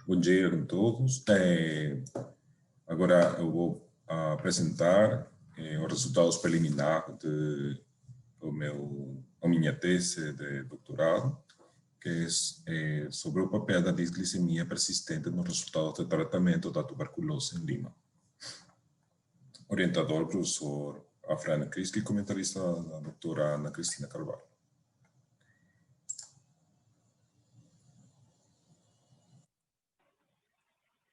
Bom dia a todos. Agora eu vou apresentar os resultados preliminares da minha tese de doutorado, que é sobre o papel da disglicemia persistente nos resultados de tratamento da tuberculose em Lima. Orientador, professor Afra Criski, e comentarista, a doutora Ana Cristina Carvalho.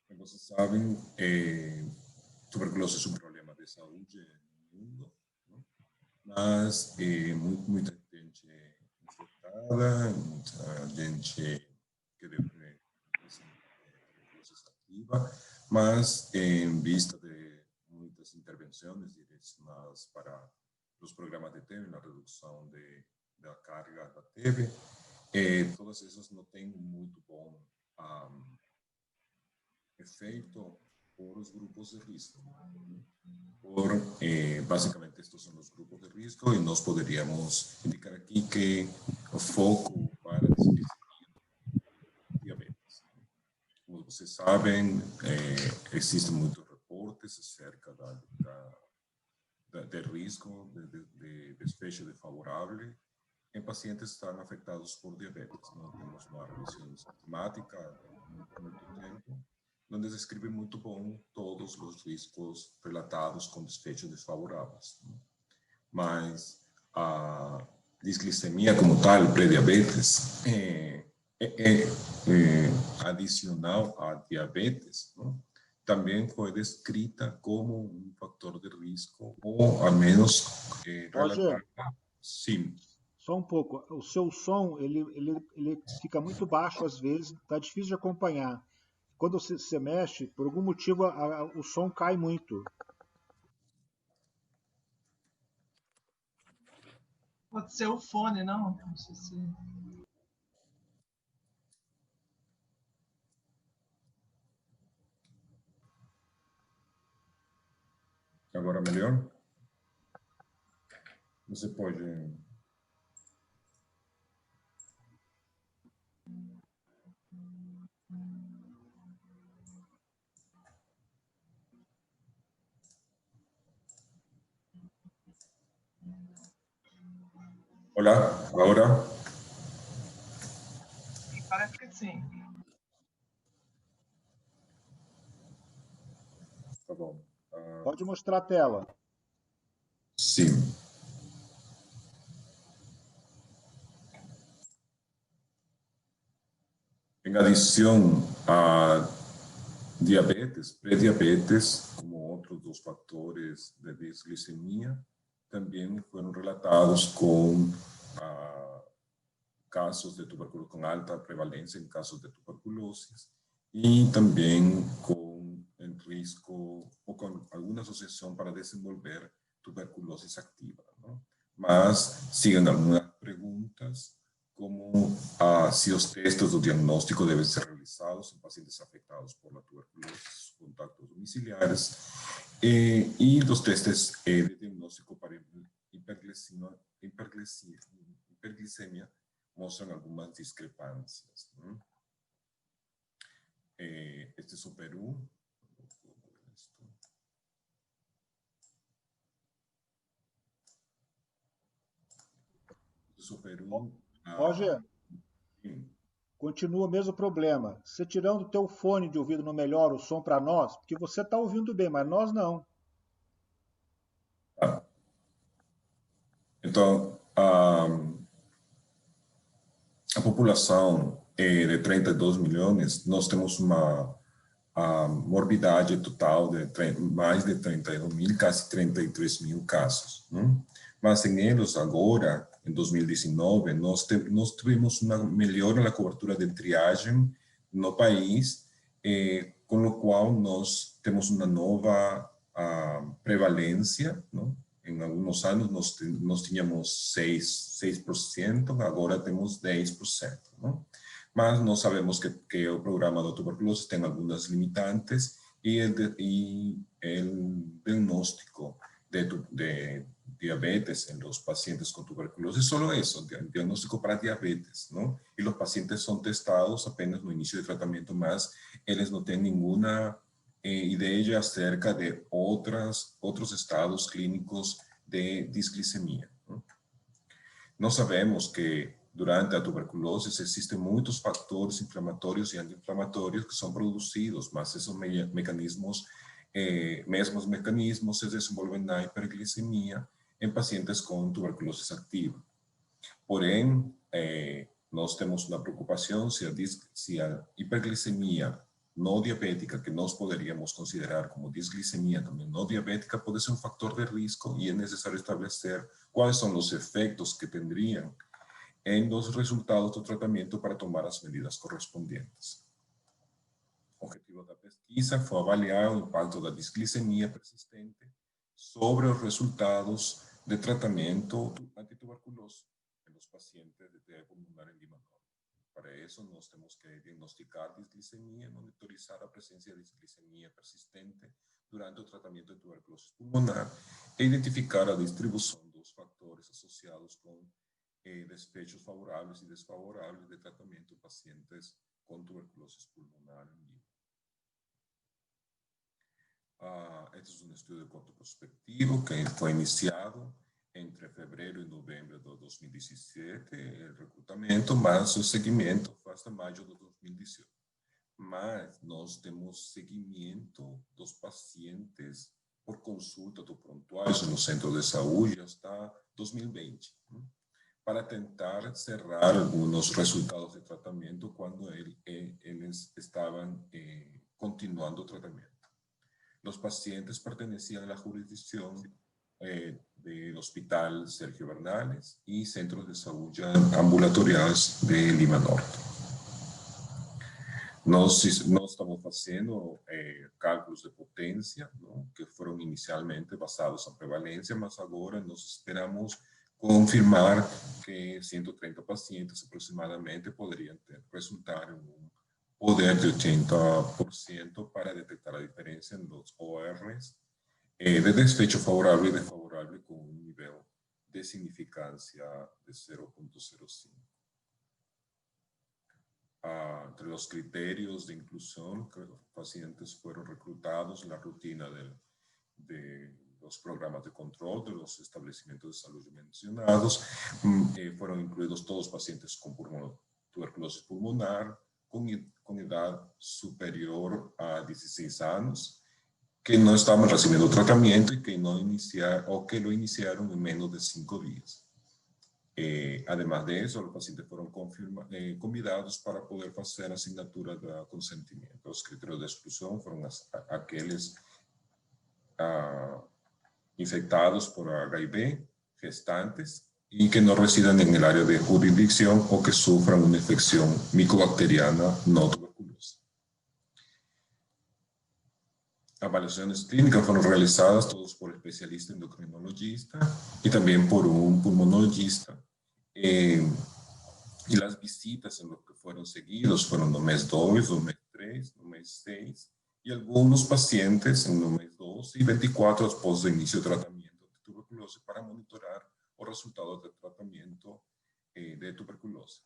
Como vocês sabem, tuberculose é um problema de saúde no mundo, não? Mas muita gente infectada, muita gente que deve tuberculose ativa, mas em vista de muitas intervenções direcionadas para os programas de TB, na redução da carga da TB, todas essas não têm muito bom efeito por os grupos de risco. Basicamente, estes são os grupos de risco e nós poderíamos indicar aqui que o foco para diabetes. Como vocês sabem, existem muitos reportes acerca de risco de desfecho desfavorável em pacientes que estão afetados por diabetes. Não temos uma revisão sistemática há muito tempo, onde descreve muito bom todos os riscos relatados com desfechos desfavoráveis. Mas a disglicemia como tal, pré-diabetes, adicional à diabetes, não? Também foi descrita como um fator de risco, ou ao menos Roger, sim. Só um pouco. O seu som, ele fica muito baixo às vezes, está difícil de acompanhar. Quando você mexe, por algum motivo, o som cai muito. Pode ser o fone, não? Não sei se... Agora melhor? Você pode... Olá, agora? Parece que sim. Tá bom. Pode mostrar a tela. Sim. Em adição a diabetes, pré-diabetes, como outros dos fatores de disglicemia, também foram relatados com casos de tuberculose, com alta prevalência em casos de tuberculose, e também com risco ou com alguma associação para desenvolver tuberculose ativa, não? Mas sigam algumas perguntas, como se os testes do diagnóstico devem ser realizados em pacientes afetados por la tuberculose, contactos domiciliares, e os testes de diagnóstico para hiperglicemia mostram algumas discrepâncias, não? Este é o Peru. Este é o Peru. Roger, continua o mesmo problema. Você tirando o teu fone de ouvido, não melhora o som para nós? Porque você está ouvindo bem, mas nós não. Então, a população de 32 milhões, nós temos uma morbidade total de mais de 31 mil, quase 33 mil casos. Né? Mas em eles, agora, em 2019, nós tivemos uma melhora na cobertura de triagem no país, com o qual nós temos uma nova prevalência, não? Em alguns anos nós tínhamos 6%, agora temos 10%. Não? Mas nós sabemos que o programa da tuberculose tem algumas limitantes e el diagnóstico de diabetes en los pacientes con tuberculosis, solo eso, diagnóstico para diabetes, ¿no? Y los pacientes son testados apenas no inicio de tratamiento, más ellos no tienen ninguna idea acerca de otros estados clínicos de disglicemia, ¿no? Nós sabemos que durante a tuberculose existem muitos fatores inflamatórios e anti-inflamatórios que são produzidos, mas esses mecanismos, mesmos mecanismos se desenvolvem na hiperglicemia em pacientes com tuberculose ativa. Porém, nós temos uma preocupação se a hiperglicemia não diabética, que nós poderíamos considerar como disglicemia também não diabética, pode ser um fator de risco e é necessário estabelecer quais são os efeitos que tendrían en los resultados do tratamento para tomar as medidas correspondentes. O objetivo da pesquisa foi avaliar o impacto da disglicemia persistente sobre os resultados de tratamento antituberculoso en los pacientes de TB pulmonar en Lima Norte. Para eso, nós temos que diagnosticar disglicemia, monitorizar a presencia de disglicemia persistente durante o tratamento de tuberculose pulmonar e identificar a distribuição dos fatores associados com desfechos favoráveis e desfavoráveis de tratamento de pacientes com tuberculose pulmonar en Lima. Este é um estudo de corto prospectivo que foi iniciado entre fevereiro e novembro de 2017, o recrutamento, mas o seguimento foi até maio de 2018. Mas nós temos seguimento dos pacientes por consulta do prontuário no centro de saúde até 2020, né? Para tentar cerrar alguns resultados de tratamento quando eles estavam continuando o tratamento. Os pacientes perteneciam à jurisdição do Hospital Sergio Bernales e centros de saúde ambulatoriais de Lima Norte. Nós estamos fazendo cálculos de potência, não? Que foram inicialmente basados em prevalência, mas agora nós esperamos confirmar que 130 pacientes aproximadamente poderiam resultar em um poder de 80% para detectar a diferença nos ORs de desfecho favorável e desfavorável com um nível de significância de 0,05. Entre os critérios de inclusão, que os pacientes foram recrutados na rotina de los programas de control de los establecimientos de salud mencionados, fueron incluidos todos los pacientes con tuberculosis pulmonar, con edad superior a 16 años, que no estaban recibiendo tratamiento y que no iniciaron o que lo iniciaron en menos de 5 días. Además de eso, los pacientes fueron convidados para poder hacer asignatura de consentimiento. Los criterios de exclusión fueron aquellos infectados por HIV, gestantes y que no residan en el área de jurisdicción o que sufran una infección micobacteriana no tuberculosa. Avaliaciones clínicas fueron realizadas todos por especialistas endocrinologistas y también por un pulmonologista. Y las visitas en los que fueron seguidos fueron no mes 2, no mes 3, no mes 6 y algunos pacientes en no mes 2 y 24 después de inicio de tratamiento de tuberculosis para monitorar los resultados del tratamiento de tuberculosis.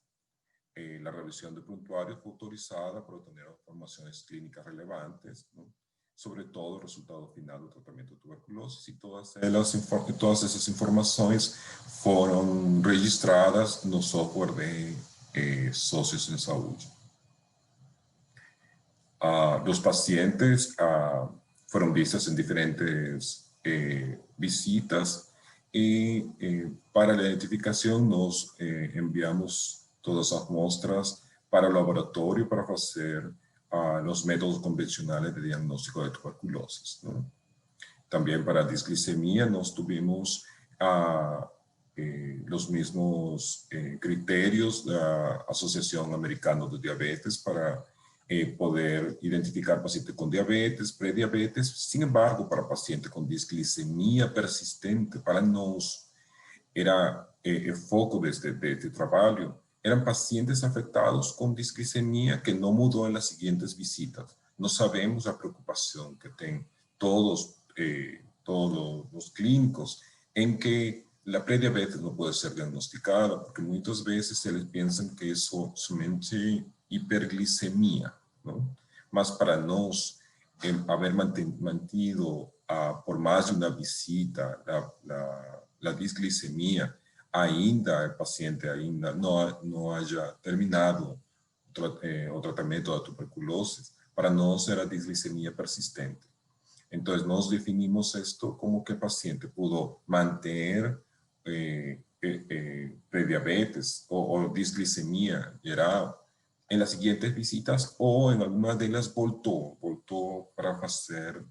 La revisión de prontuarios fue autorizada para obtener informaciones clínicas relevantes, ¿no? Sobre todo el resultado final del tratamiento de tuberculosis y todas esas informaciones fueron registradas en el software de socios en salud. Los pacientes fueron vistos en diferentes visitas y para la identificación nos enviamos todas las muestras para o laboratório para fazer os métodos convencionais de diagnóstico de tuberculose, né? Também para a disglicemia, nós tivemos os mesmos critérios da Associação Americana de Diabetes para poder identificar pacientes com diabetes, pré-diabetes. Sin embargo, para pacientes com disglicemia persistente, para nós, era o foco deste trabalho, eram pacientes afetados com disglicemia que não mudou nas seguintes visitas. Nós sabemos a preocupação que tem todos os clínicos em que a pré-diabetes não pode ser diagnosticada, porque muitas vezes eles pensam que é somente hiperglicemia, não? Mas para nós, haber mantido por mais de uma visita a disglicemia, ainda o paciente ainda não haya terminado o tratamento da tuberculose, para nós era disglicemia persistente. Então, nós definimos isto como que o paciente pudo manter pré-diabetes ou disglicemia geral em las siguientes visitas, ou em algumas delas voltou para fazer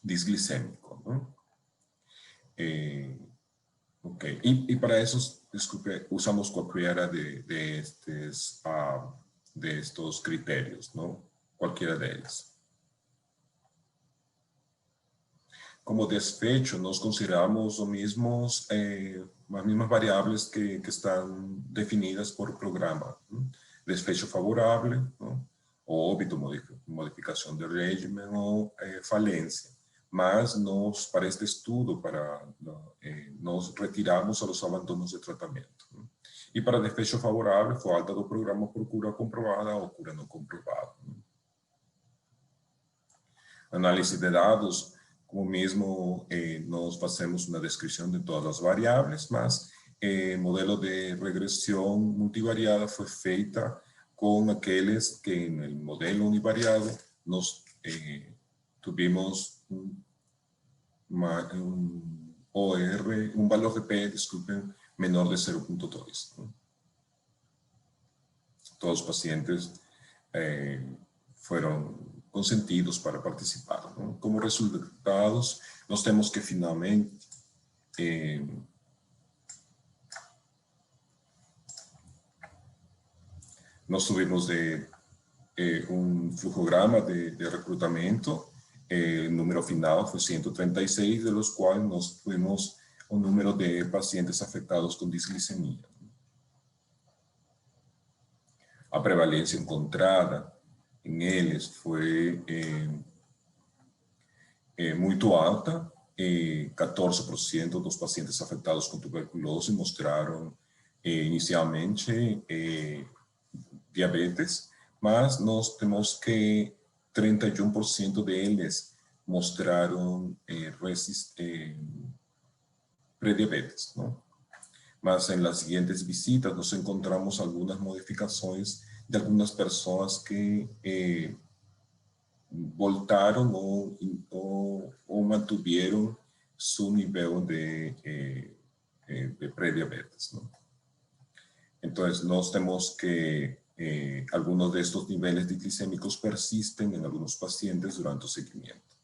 disglicêmico, ¿no? Ok, y para eso, disculpe, usamos cualquiera de estos criterios, ¿no? Cualquiera de ellos. Como desfecho, nós consideramos as mesmas variáveis que estão definidas por programa, ¿no? Desfecho favorável, ¿no? Óbito, modificação de régimen ou falência. Mas nós, para este estudo, nós retiramos os abandonos de tratamento, ¿no? E para desfecho favorável, foi alta do programa por cura comprovada ou cura não comprovada, ¿no? Análise de dados, como mesmo nós fazemos uma descrição de todas as variáveis, mas modelo de regressão multivariada foi feita com aqueles que no modelo univariado nós tivemos um valor de P, desculpen, menor de 0.2. ¿no? Todos os pacientes foram consentidos para participar, ¿no? Como resultados, nós temos que finalmente nós tuvimos flujograma de recrutamento, o número final foi 136, de los quais nós tuvimos o número de pacientes afetados com disglicemia. A prevalência encontrada em eles foi muito alta, 14% dos pacientes afetados com tuberculose mostraram inicialmente diabetes, mas nós temos que 31% deles mostraram pré-diabetes, não? Mas em las siguientes visitas nós encontramos algumas modificações de algumas pessoas que voltaram ou mantiveram seu nível de pré-diabetes, não? Então, nós temos que algunos de estos niveles glicémicos persisten en algunos pacientes durante el seguimiento.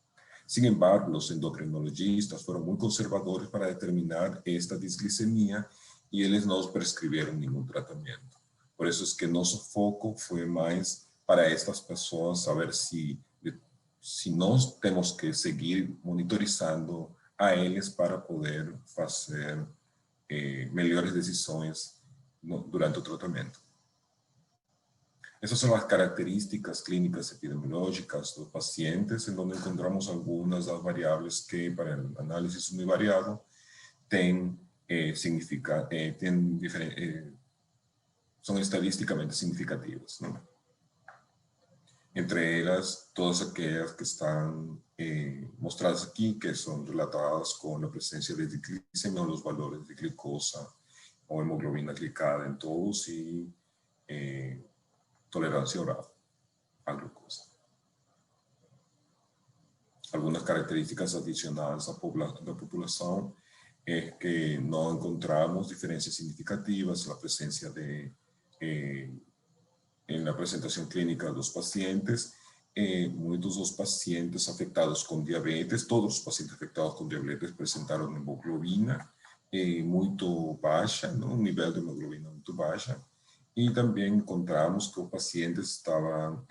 Sin embargo, los endocrinologistas fueron muy conservadores para determinar esta disglicemia y ellos no prescribieron ningún tratamiento. Por eso es que nuestro foco fue más para estas personas saber si nós tenemos que seguir monitorizando a ellos para poder hacer mejores decisiones durante el tratamiento. Essas são as características clínicas epidemiológicas dos pacientes, em onde encontramos algumas das variáveis que, para a análise univariado, são estadisticamente significativas, não? Entre elas, todas aquelas que estão mostradas aqui, que são relatadas com a presença de glicemia, os valores de glicosa ou hemoglobina glicada em todos e tolerancia oral a glucosa. Algunas características adicionales da população é que não encontramos diferenças significativas, a presença de na apresentação clínica dos pacientes, muitos dos pacientes afetados com diabetes, todos os pacientes afetados com diabetes apresentaram hemoglobina muito baixa, não? Um nível de hemoglobina muito baixa, e também encontramos que os pacientes estavam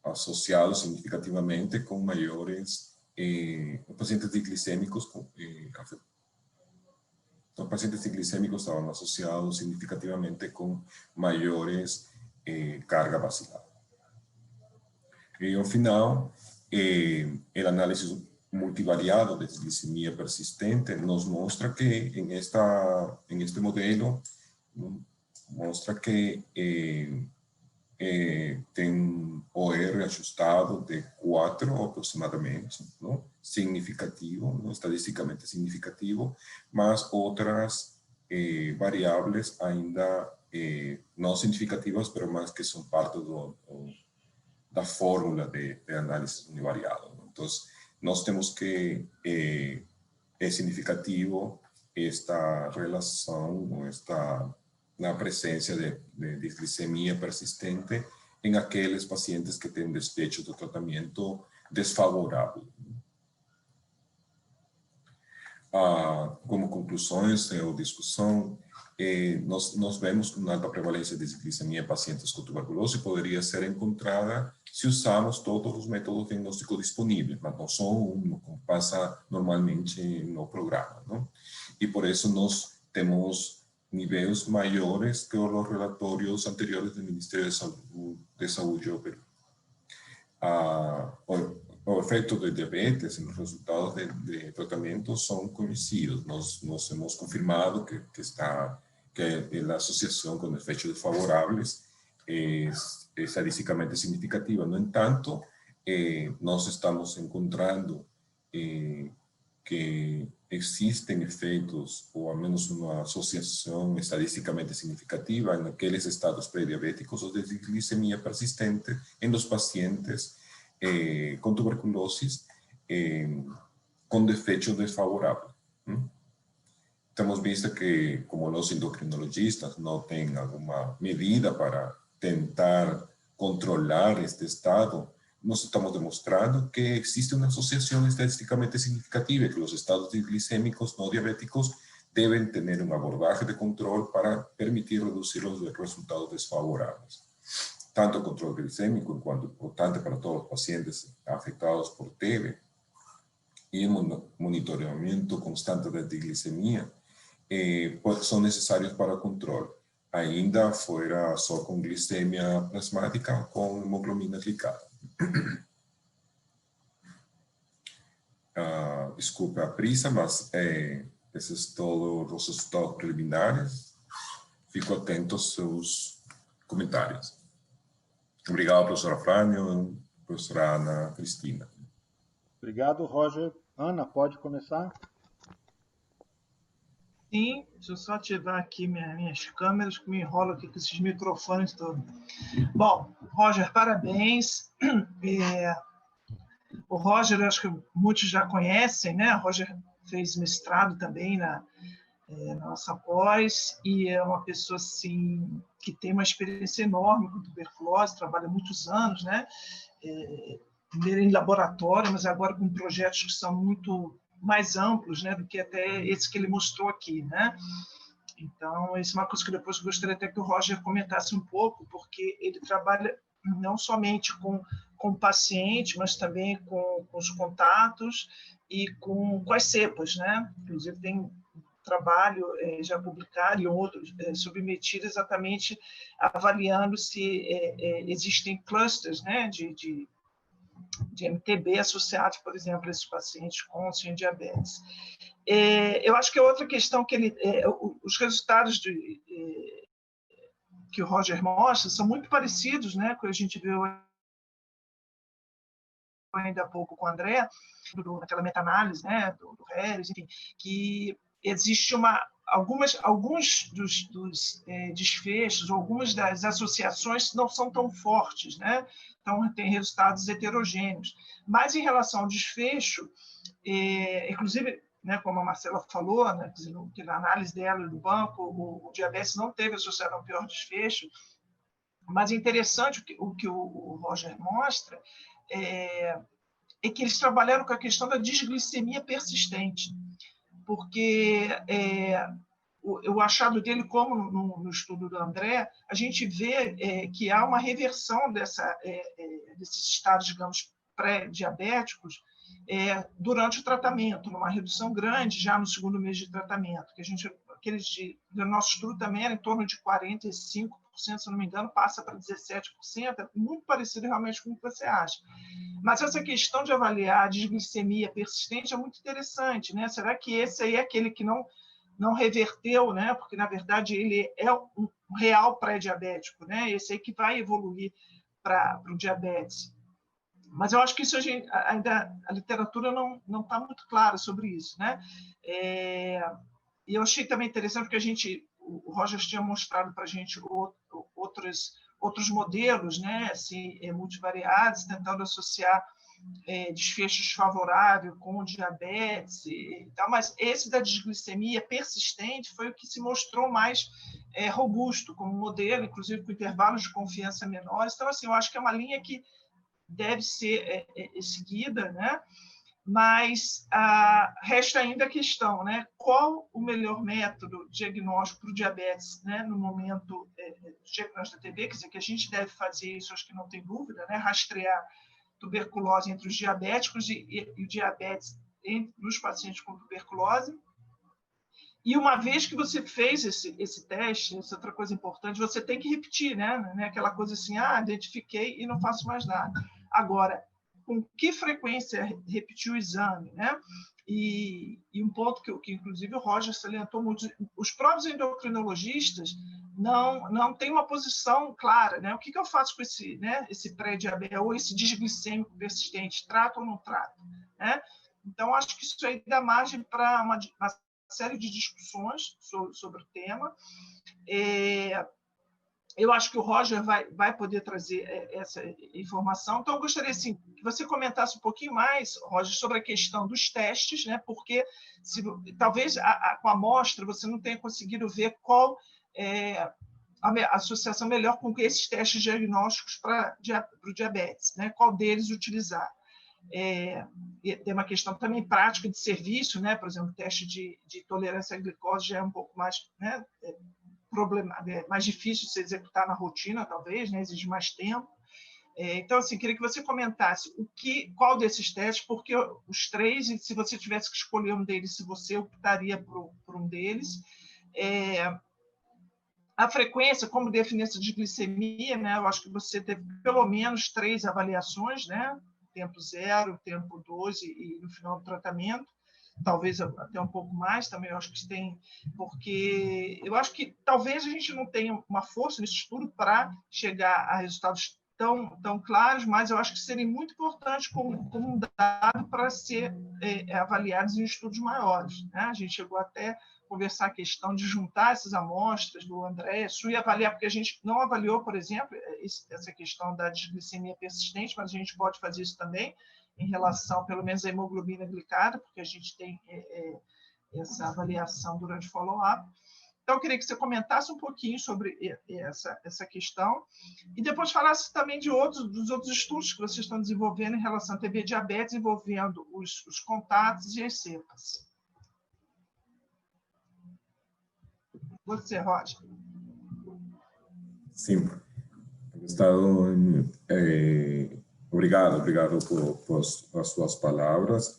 associados significativamente com maiores pacientes glicêmicos os pacientes glicêmicos estavam associados significativamente com maiores carga basilar. E ao final, o análise multivariado de glicemia persistente nos mostra que em este modelo mostra que tem OR ajustado de 4 aproximadamente, não? Significativo, não? Estadisticamente significativo, mas outras variáveis ainda não significativas, mas mais que são parte da fórmula de análise univariado. Então, nós temos que é significativo esta relação, na presença de glicemia persistente em aqueles pacientes que têm desfecho do tratamento desfavorável. Como conclusões ou discussão, nós vemos que uma alta prevalência de glicemia em pacientes com tuberculose poderia ser encontrada se usarmos todos os métodos diagnósticos disponíveis, mas não só um, como passa normalmente no programa, não? E por isso nós temos níveis maiores que os relatórios anteriores do Ministério de Saúde do Peru. O efeito de diabetes nos resultados de tratamento são conhecidos. Nós hemos confirmado que a associação com efeitos desfavoráveis é estadisticamente significativa. No entanto, nós estamos encontrando que existem efeitos, ou ao menos uma associação estadisticamente significativa naqueles estados pré-diabéticos ou de glicemia persistente em los pacientes com tuberculose com desfecho desfavorável. Temos visto que, como os endocrinologistas não têm alguma medida para tentar controlar este estado, nós estamos demonstrando que existe uma associação estadisticamente significativa, que os estados glicêmicos não diabéticos devem ter uma abordagem de controle para permitir reduzir os resultados desfavoráveis. Tanto o controle glicêmico, quanto importante para todos os pacientes afetados por TB, e o monitoramento constante da glicemia são necessários para o controle, ainda fora só com glicemia plasmática com hemoglobina glicada. Desculpe a prisa, mas esses todos os resultados preliminares. Fico atento aos seus comentários. Obrigado, professora Frânio, professora Ana Cristina. Obrigado, Roger. Ana, pode começar? Sim, deixa eu só ativar aqui minhas câmeras, que me enrolam aqui com esses microfones todos. Bom, Roger, parabéns. O Roger, eu acho que muitos já conhecem, né? O Roger fez mestrado também na nossa pós, e é uma pessoa assim, que tem uma experiência enorme com tuberculose, trabalha há muitos anos, né? Primeiro em laboratório, mas agora com projetos que são muito mais amplos, né, do que até esse que ele mostrou aqui, né? Então, isso é uma coisa que depois eu gostaria até que o Roger comentasse um pouco, porque ele trabalha não somente com o paciente, mas também com os contatos e com as cepas, né? Inclusive tem um trabalho já publicado e outros submetido exatamente avaliando se existem clusters, né, de MTB associados, por exemplo, a esses pacientes com diabetes. Eu acho que outra questão que os resultados que o Roger mostra são muito parecidos, né, com o que a gente viu ainda há pouco com o André, naquela meta-análise, né, do Harris, enfim, que existe alguns dos desfechos, algumas das associações não são tão fortes, né? Então, tem resultados heterogêneos. Mas, em relação ao desfecho, inclusive, né, como a Marcela falou, né, que na análise dela do banco, o diabetes não teve associado a um pior desfecho, Mas é interessante o que o Roger mostra é que eles trabalharam com a questão da desglicemia persistente, porque o achado dele, como no estudo do André, a gente vê que há uma reversão desses estados, digamos, pré-diabéticos durante o tratamento, numa redução grande já no segundo mês de tratamento, que do nosso estudo também era em torno de 45%, se não me engano, passa para 17%, é muito parecido realmente com o que você acha. Mas essa questão de avaliar a desglicemia persistente é muito interessante, né? Será que esse aí é aquele que não reverteu, né? Porque, na verdade, ele é um real pré-diabético, né? Esse aí que vai evoluir para o diabetes. Mas eu acho que isso ainda a literatura não está muito clara sobre isso, né? E eu achei também interessante porque o Roger tinha mostrado para a gente outros modelos, né? Assim, multivariados, tentando associar desfechos favoráveis com diabetes e tal, mas esse da desglicemia persistente foi o que se mostrou mais robusto como modelo, inclusive com intervalos de confiança menores. Então, assim, eu acho que é uma linha que deve ser seguida, né? Mas resta ainda a questão, né? Qual o melhor método diagnóstico para o diabetes, né? No momento do diagnóstico da TB, quer dizer, que a gente deve fazer isso, acho que não tem dúvida, né? Rastrear tuberculose entre os diabéticos e o diabetes nos pacientes com tuberculose. E uma vez que você fez esse teste, essa outra coisa importante, você tem que repetir, né? Aquela coisa assim, identifiquei e não faço mais nada. Agora, com que frequência repetir o exame, né? E um ponto que inclusive o Roger salientou muito, os próprios endocrinologistas não têm uma posição clara, né? O que eu faço com esse pré-diabetes ou esse desglicêmico persistente? Trato ou não trato? Né? Então, acho que isso aí dá margem para uma série de discussões sobre o tema. Eu acho que o Roger vai poder trazer essa informação. Então, eu gostaria assim, que você comentasse um pouquinho mais, Roger, sobre a questão dos testes, né? Porque talvez com a amostra você não tenha conseguido ver qual a associação melhor com esses testes diagnósticos para o diabetes, né? Qual deles utilizar. Tem uma questão também prática de serviço, né? Por exemplo, o teste de tolerância à glicose já é um pouco mais, né? Mais difícil de se executar na rotina, talvez, né? Exige mais tempo. Então, assim, queria que você comentasse qual desses testes, porque os três, e se você tivesse que escolher um deles, se você optaria por um deles. A frequência, como definir-se de glicemia, né? Eu acho que você teve pelo menos 3 avaliações, né? Tempo 0, tempo 12 e no final do tratamento. Talvez até um pouco mais também, eu acho que tem, porque eu acho que talvez a gente não tenha uma força nesse estudo para chegar a resultados tão claros, mas eu acho que seria muito importante como um dado para ser avaliados em estudos maiores, né? A gente chegou até a conversar a questão de juntar essas amostras do André e avaliar, porque a gente não avaliou, por exemplo, essa questão da desglicemia persistente, mas a gente pode fazer isso também em relação, pelo menos, à hemoglobina glicada, porque a gente tem essa avaliação durante o follow-up. Então, eu queria que você comentasse um pouquinho sobre essa questão e depois falasse também dos outros estudos que vocês estão desenvolvendo em relação à TB diabetes, envolvendo os contatos e as cepas. Você, Roger. Sim. Gustavo, obrigado por as suas palavras.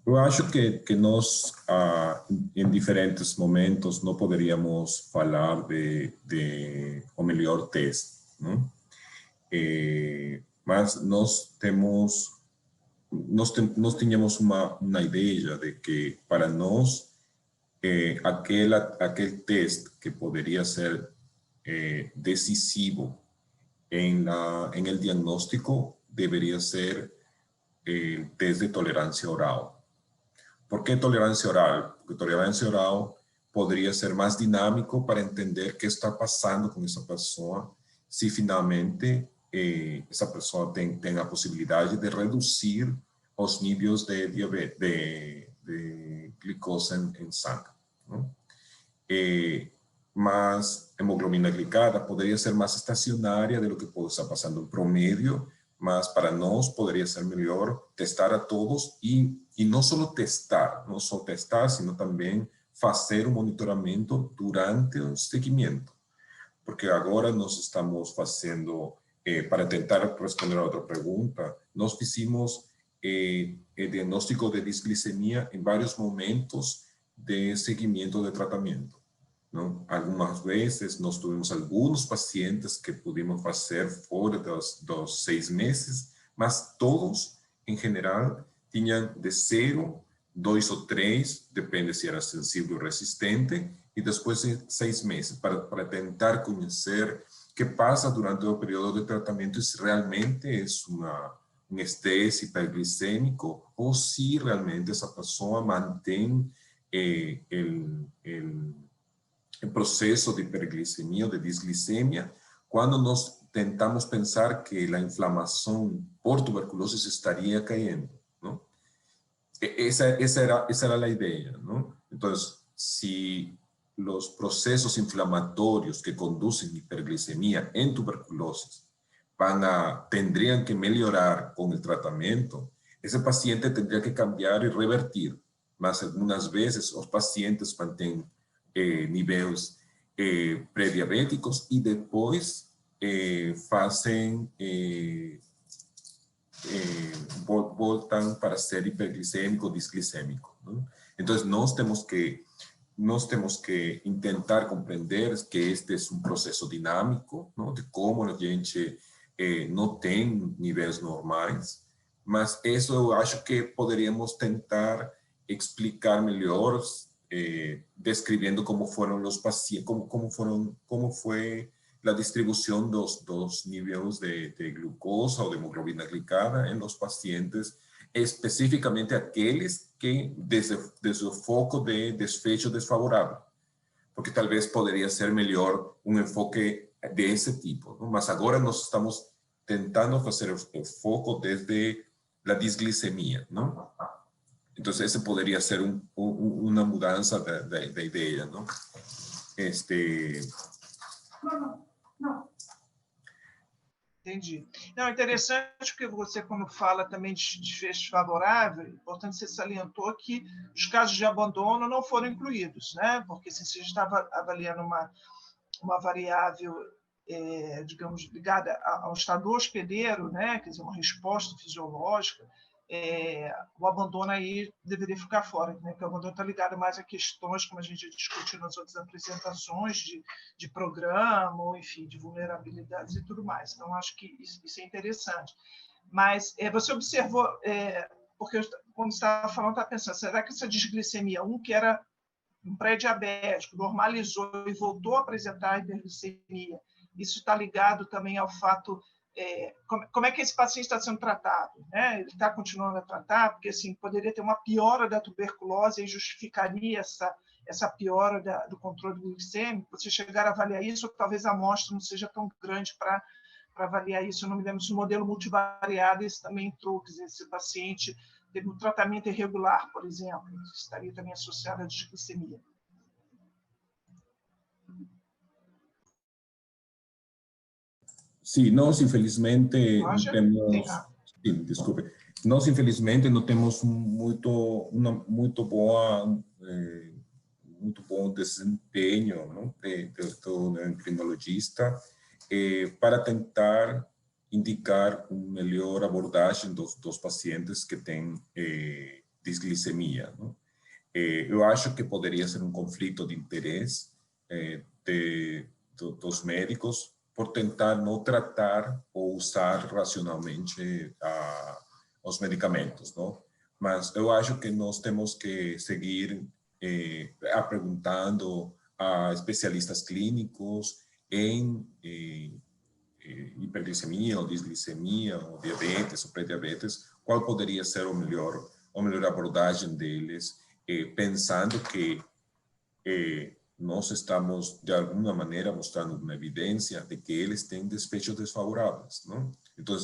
Eu acho que nós, em diferentes momentos, não poderíamos falar de o melhor teste, não? Mas nós tínhamos uma ideia de que, para nós, aquel teste que poderia ser decisivo en el diagnóstico debería ser el test de tolerancia oral. ¿Por qué tolerancia oral? Porque tolerancia oral podría ser más dinámico para entender qué está pasando con esa persona si finalmente esa persona tiene la posibilidad de reducir los niveles de diabetes, de glucosa en sangre, ¿no? mas hemoglobina glicada poderia ser mais estacionária de lo que pode estar passando em promédio, mas para nós poderia ser melhor testar a todos e não só testar, sino também fazer o monitoramento durante o seguimento. Porque agora nós estamos fazendo, para tentar responder a outra pergunta, nós fizemos diagnóstico de disglicemia em vários momentos de seguimento de tratamento. Não? Algumas vezes nós tivemos alguns pacientes que pudimos fazer fora dos 6 meses, mas todos, em geral, tinham de 0, 2 ou 3, depende se era sensível ou resistente, e depois de 6 meses, para tentar conhecer o que passa durante o período de tratamento, se realmente é um estresse hiperglicêmico ou se realmente essa pessoa mantém o processo de hiperglicemia ou de disglicemia, quando nós tentamos pensar que a inflamação por tuberculose estaria caindo. Não? Essa era a ideia. Não? Então, se os processos inflamatórios que conduzem a hiperglicemia em tuberculose tendrían que melhorar com o tratamento, esse paciente tendría que cambiar e revertir. Mas algumas vezes os pacientes mantêm níveis pré-diabéticos e depois fazem voltam para ser hiperglicêmico ou disglicêmico. Não? Então, nós temos que tentar compreender que este é um processo dinâmico, não? De como a gente não tem níveis normais, mas isso eu acho que poderíamos tentar explicar melhor, descrevendo como foram os pacientes, como foi a distribuição dos níveis de glucosa ou de hemoglobina glicada em los pacientes, especificamente aqueles que desde o foco de desfecho desfavorável, porque talvez poderia ser melhor um enfoque desse tipo, não? Mas agora nós estamos tentando fazer o foco desde a disglicemia, não? Então, esse poderia ser uma mudança da ideia, não? Não. Entendi. Não, interessante porque você, quando fala também de desfecho favorável, importante você salientou que os casos de abandono não foram incluídos, né? Porque se você estava avaliando uma variável, digamos, ligada ao estado hospedeiro, né? Quer dizer, uma resposta fisiológica, o abandono aí deveria ficar fora, né? Porque o abandono está ligado mais a questões, como a gente discutiu nas outras apresentações, de programa, ou enfim, de vulnerabilidades e tudo mais. Então, acho que isso é interessante. Mas você observou, porque quando você estava falando, estava pensando, será que essa disglicemia, que era um pré-diabético, normalizou e voltou a apresentar hiperglicemia, isso está ligado também ao fato como é que esse paciente está sendo tratado, né? Ele está continuando a tratar, porque assim, poderia ter uma piora da tuberculose e justificaria essa piora do controle glicêmico. Você chegar a avaliar isso, ou talvez a amostra não seja tão grande para avaliar isso. Eu não me lembro se o modelo multivariado esse também entrou, quer dizer, esse paciente teve um tratamento irregular, por exemplo, estaria também associado à disglicemia. Sim, nós infelizmente Roger? temos, sim, desculpe, nós infelizmente não temos muito bom desempenho, não, do endocrinologista para tentar indicar uma melhor abordagem dos pacientes que têm disglicemia, não? Eu acho que poderia ser um conflito de interesse dos médicos por tentar não tratar ou usar racionalmente os medicamentos, não? Mas eu acho que nós temos que seguir perguntando a especialistas clínicos em hiperglicemia ou disglicemia ou diabetes ou pré-diabetes, qual poderia ser a melhor abordagem deles, pensando que nós estamos, de alguma maneira, mostrando uma evidência de que eles têm desfechos desfavoráveis, não? Então,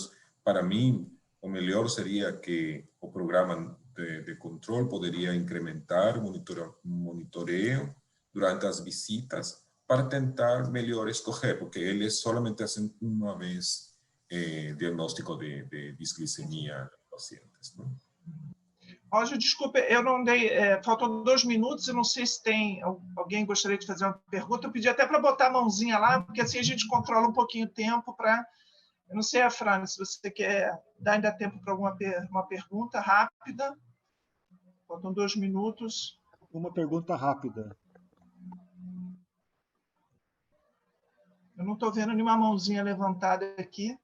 para mim, o melhor seria que o programa de controle poderia incrementar o monitoreio durante as visitas para tentar melhor escorrer, porque eles solamente hacen uma vez diagnóstico de disglicemia em pacientes, não? Roger, desculpe, eu não dei. Faltam 2 minutos, eu não sei se tem alguém gostaria de fazer uma pergunta. Eu pedi até para botar a mãozinha lá, porque assim a gente controla um pouquinho o tempo para. Eu não sei, Fran, se você quer dar ainda tempo para uma pergunta rápida. Faltam 2 minutos. Uma pergunta rápida. Eu não estou vendo nenhuma mãozinha levantada aqui.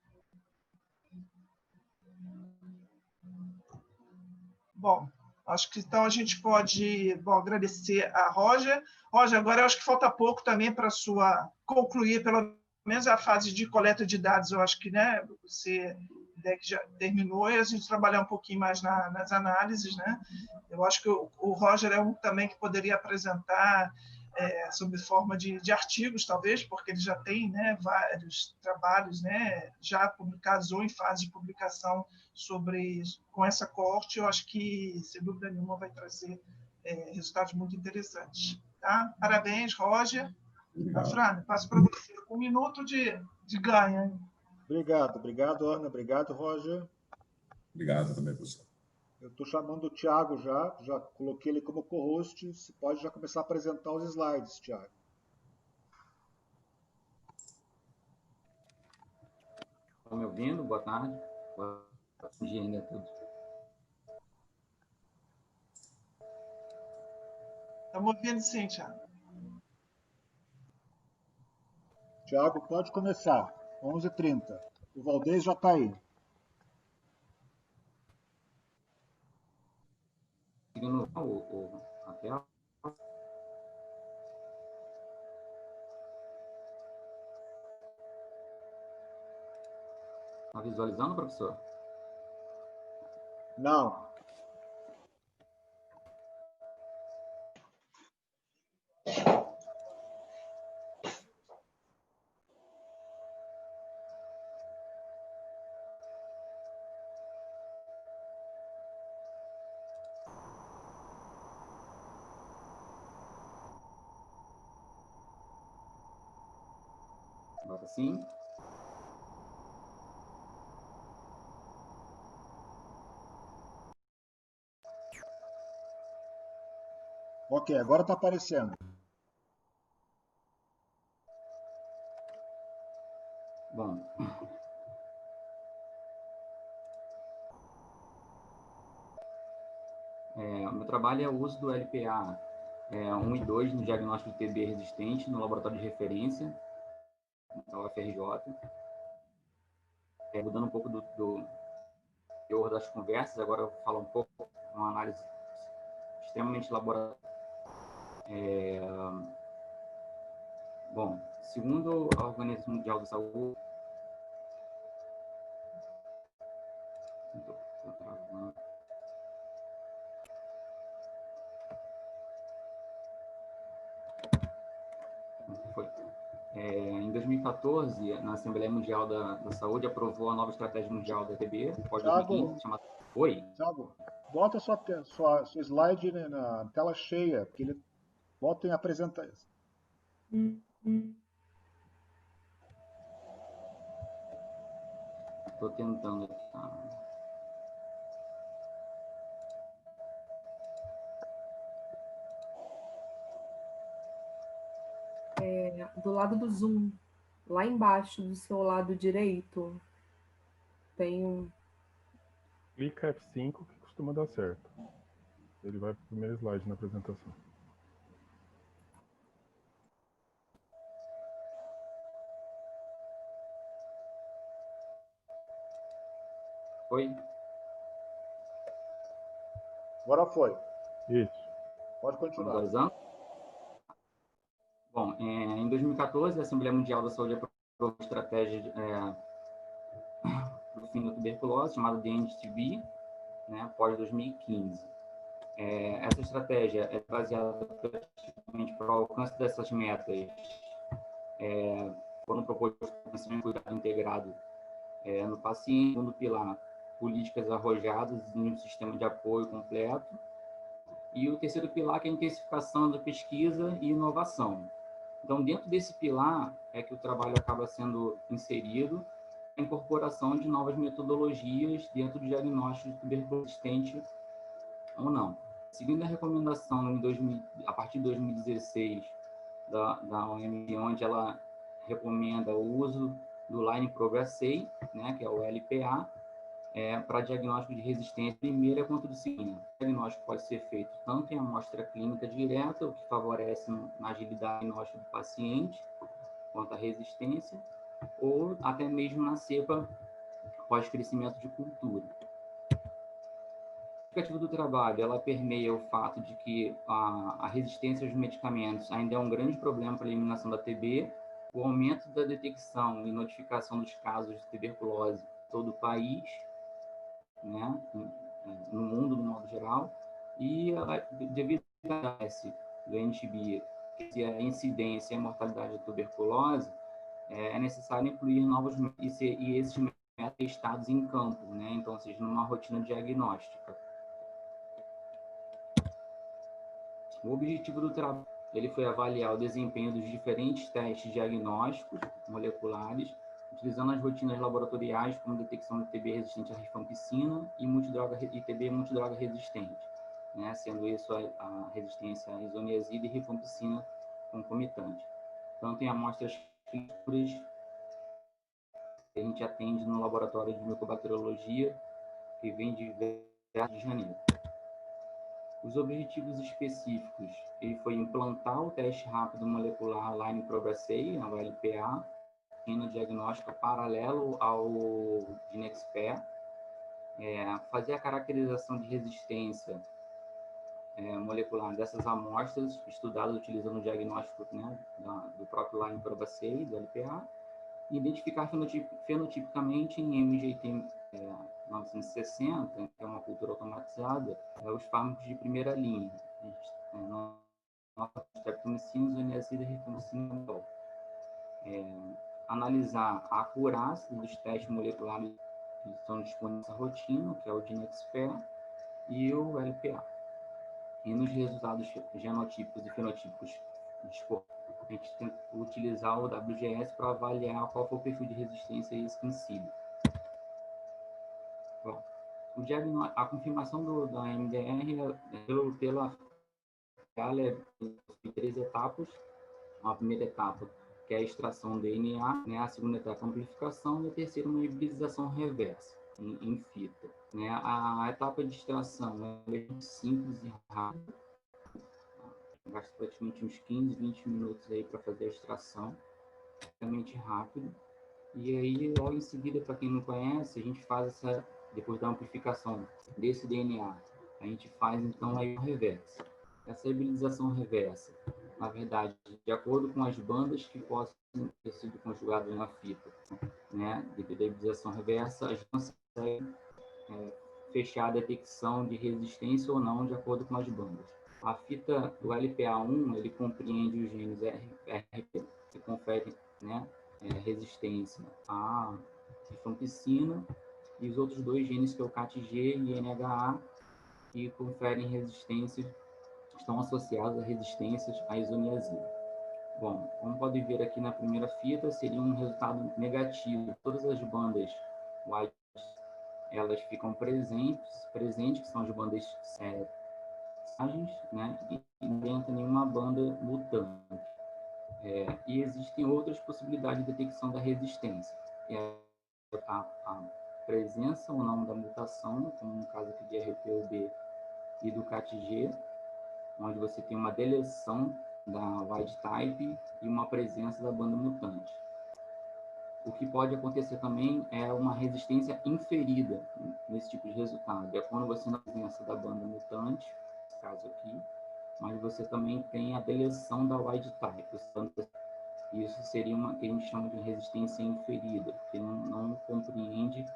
Bom, acho que então a gente pode agradecer a Roger. Roger, agora eu acho que falta pouco também para concluir, pelo menos a fase de coleta de dados. Eu acho que, né, você já terminou e a gente trabalhar um pouquinho mais nas análises, né? Eu acho que o Roger é um também que poderia apresentar sob forma de artigos, talvez, porque ele já tem, né, vários trabalhos, né, já publicados ou em fase de publicação com essa corte. Eu acho que, sem dúvida nenhuma, vai trazer resultados muito interessantes. Tá? Parabéns, Roger. Fran, passo para você. 1 minuto de ganho. Obrigado, Ana. Obrigado, Roger. Obrigado também, professor. Eu estou chamando o Thiago já coloquei ele como co-host. Você pode já começar a apresentar os slides, Thiago. Estão me ouvindo? Boa tarde. Boa dia ainda a todos. Estamos ouvindo sim, Thiago. Thiago, pode começar. 11h30. O Valdez já está aí. Seguindo a tela. Está visualizando, professor? Não. Agora sim. Ok, agora está aparecendo. Bom. O meu trabalho é o uso do LPA 1 e 2 no diagnóstico de TB resistente no laboratório de referência da UFRJ. Mudando um pouco do teor das conversas, agora eu vou falar um pouco uma análise extremamente laboratorial. Bom, segundo a Organização Mundial da Saúde, em 2014, na Assembleia Mundial da Saúde, aprovou a nova estratégia mundial da TB, pós-2015, chamada... Oi? Thiago, bota sua slide na tela cheia, porque ele bota em apresentação. Estou tentando... Do lado do Zoom, lá embaixo do seu lado direito, tem um... Clica F5 que costuma dar certo. Ele vai para o primeiro slide na apresentação. Oi? Agora foi. Isso. Pode continuar. Visualizando? Bom, em 2014, a Assembleia Mundial da Saúde aprovou uma estratégia para o fim da tuberculose, chamada de NTB, né, pós-2015. Essa estratégia é baseada praticamente para o alcance dessas metas. Foram propostos o cuidado integrado no paciente, segundo pilar, políticas arrojadas em um sistema de apoio completo, e o terceiro pilar, que é a intensificação da pesquisa e inovação. Então, dentro desse pilar é que o trabalho acaba sendo inserido, a incorporação de novas metodologias dentro do diagnóstico de tuberculose resistente ou não. Seguindo a recomendação a partir de 2016 da OMS, onde ela recomenda o uso do Line Progressei, né, que é o LPA, para diagnóstico de resistência primeira quanto de segunda. O diagnóstico pode ser feito tanto em amostra clínica direta, o que favorece na agilidade diagnóstica do paciente, quanto à resistência, ou até mesmo na cepa pós-crescimento de cultura. A justificativa do trabalho, ela permeia o fato de que a resistência aos medicamentos ainda é um grande problema para a eliminação da TB, o aumento da detecção e notificação dos casos de tuberculose em todo o país, né, no mundo, no modo geral, e devido a esse do NTB, que a incidência e a mortalidade de tuberculose, é necessário incluir novos e esses métodos testados em campo, né, então, ou seja, numa rotina diagnóstica. O objetivo do trabalho ele foi avaliar o desempenho dos diferentes testes diagnósticos moleculares, utilizando as rotinas laboratoriais como detecção de TB resistente à rifampicina e TB multidroga resistente, né, sendo isso a resistência à isoniazida e rifampicina concomitante. Tanto em amostras clínicas que a gente atende no laboratório de micobacteriologia, que vem de Rio de Janeiro. Os objetivos específicos, ele foi implantar o teste rápido molecular Line Progressei, o LPA, no diagnóstico paralelo ao Ginexpert, fazer a caracterização de resistência molecular dessas amostras, estudadas utilizando o diagnóstico, né, do próprio Line Progressei, do LPA, e identificar fenotipicamente em MGT 960, que é uma cultura automatizada, os fármacos de primeira linha. Streptomicina, isoniazida e rifampicina. Analisar a acurácia dos testes moleculares que estão disponíveis nessa rotina, que é o Ginexpert e o LPA. E nos resultados genotípicos e fenotípicos a gente tem que utilizar o WGS para avaliar qual foi o perfil de resistência extensiva. Bom, a confirmação da MDR pela em 3 etapas. A primeira etapa, que é a extração do DNA, né? A segunda etapa, a amplificação, e a terceira, uma hibridização reversa, em fita. Né? A etapa de extração é bem simples e rápida. Gasta praticamente uns 15, 20 minutos aí para fazer a extração, realmente rápido. E aí, logo em seguida, para quem não conhece, a gente faz depois da amplificação desse DNA, a gente faz então aí a reversa. Essa hibridização reversa, na verdade, de acordo com as bandas que possam ter sido conjugadas na fita, né? Devido à hibridização reversa, a gente consegue fechar a detecção de resistência ou não de acordo com as bandas. A fita do LPA1, ele compreende os genes RP, que conferem, né, resistência à rifampicina, e os outros 2 genes, que é o CAT-G e NHA, que conferem resistência, estão associados a resistências à isoniazida. Bom, como pode ver aqui na primeira fita, seria um resultado negativo. Todas as bandas white, elas ficam presentes, que são as bandas né? E não entra nenhuma banda mutante. E existem outras possibilidades de detecção da resistência. A presença ou não da mutação, como no caso aqui de RPOB e do CAT-G, onde você tem uma deleção da wild type e uma presença da banda mutante. O que pode acontecer também é uma resistência inferida nesse tipo de resultado. É quando você não tem a presença da banda mutante, nesse caso aqui, mas você também tem a deleção da wild type. Isso seria uma que a gente chama de resistência inferida, porque não compreende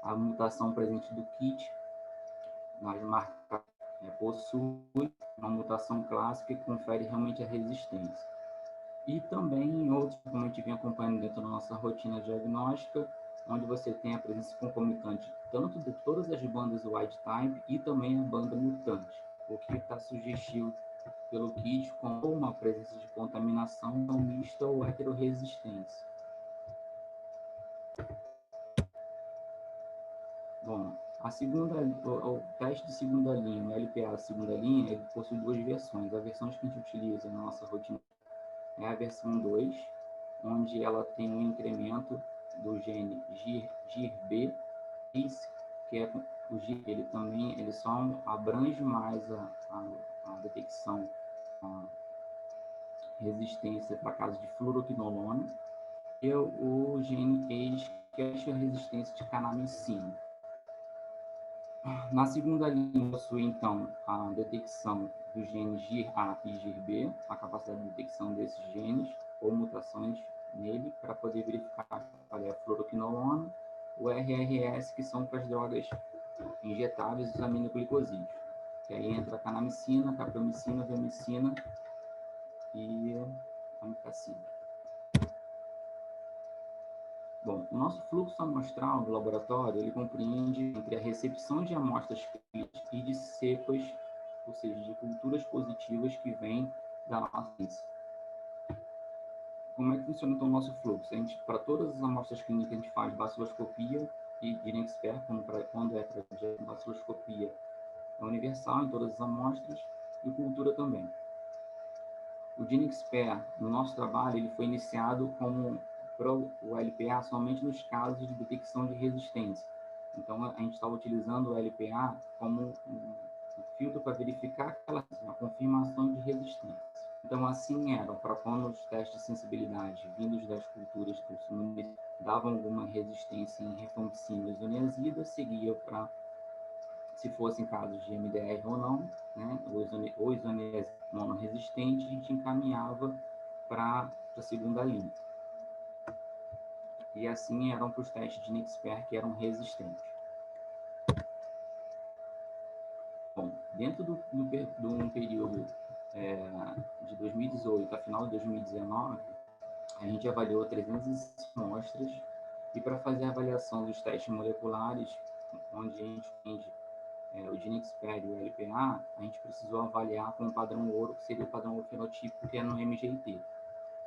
a mutação presente do kit, mas possui uma mutação clássica que confere realmente a resistência. E também em outros, como a gente vem acompanhando dentro da nossa rotina diagnóstica, onde você tem a presença concomitante tanto de todas as bandas wild type e também a banda mutante, o que está sugestivo pelo kit com uma presença de contaminação não mista ou heterorresistência. Bom, o teste de segunda linha, o LPA segunda linha, ele possui duas versões. A versão que a gente utiliza na nossa rotina é a versão 2, onde ela tem um incremento do gene GIRB, que é o GIR, ele só abrange mais a detecção, a resistência para casos de fluoroquinolona, e o gene ACE, que é a resistência de canamicina. Na segunda linha, possui, então, a detecção do gene GIR-A e GIR-B, a capacidade de detecção desses genes ou mutações nele, para poder verificar qual é a fluoroquinolona, o RRS, que são para as drogas injetáveis dos aminoglicosídeos. Que aí entra a canamicina, capromicina, viomicina e amicacina. Bom, o nosso fluxo amostral do laboratório, ele compreende entre a recepção de amostras clínicas e de cepas, ou seja, de culturas positivas que vêm da nossa ciência. Como é que funciona então o nosso fluxo? Para todas as amostras clínicas, a gente faz baciloscopia e GeneXpert, quando é para baciloscopia, é universal em todas as amostras, e cultura também. O GeneXpert, no nosso trabalho, ele foi iniciado como o LPA somente nos casos de detecção de resistência. Então, a gente estava utilizando o LPA como um filtro para verificar a confirmação de resistência. Então, assim era, para quando os testes de sensibilidade vindos das culturas do sul davam alguma resistência em rifampicina e isoniazida, seguia para, se fossem casos de MDR ou não, né, ou isoniazida monoresistente, a gente encaminhava para a segunda linha. E assim eram para os testes de GeneXpert que eram resistentes. Bom, dentro de um período de 2018 a final de 2019, a gente avaliou 300 amostras, e para fazer a avaliação dos testes moleculares, onde a gente entende o GeneXpert e o LPA, a gente precisou avaliar com o padrão ouro, que seria o padrão ouro fenotípico, que é no MGT.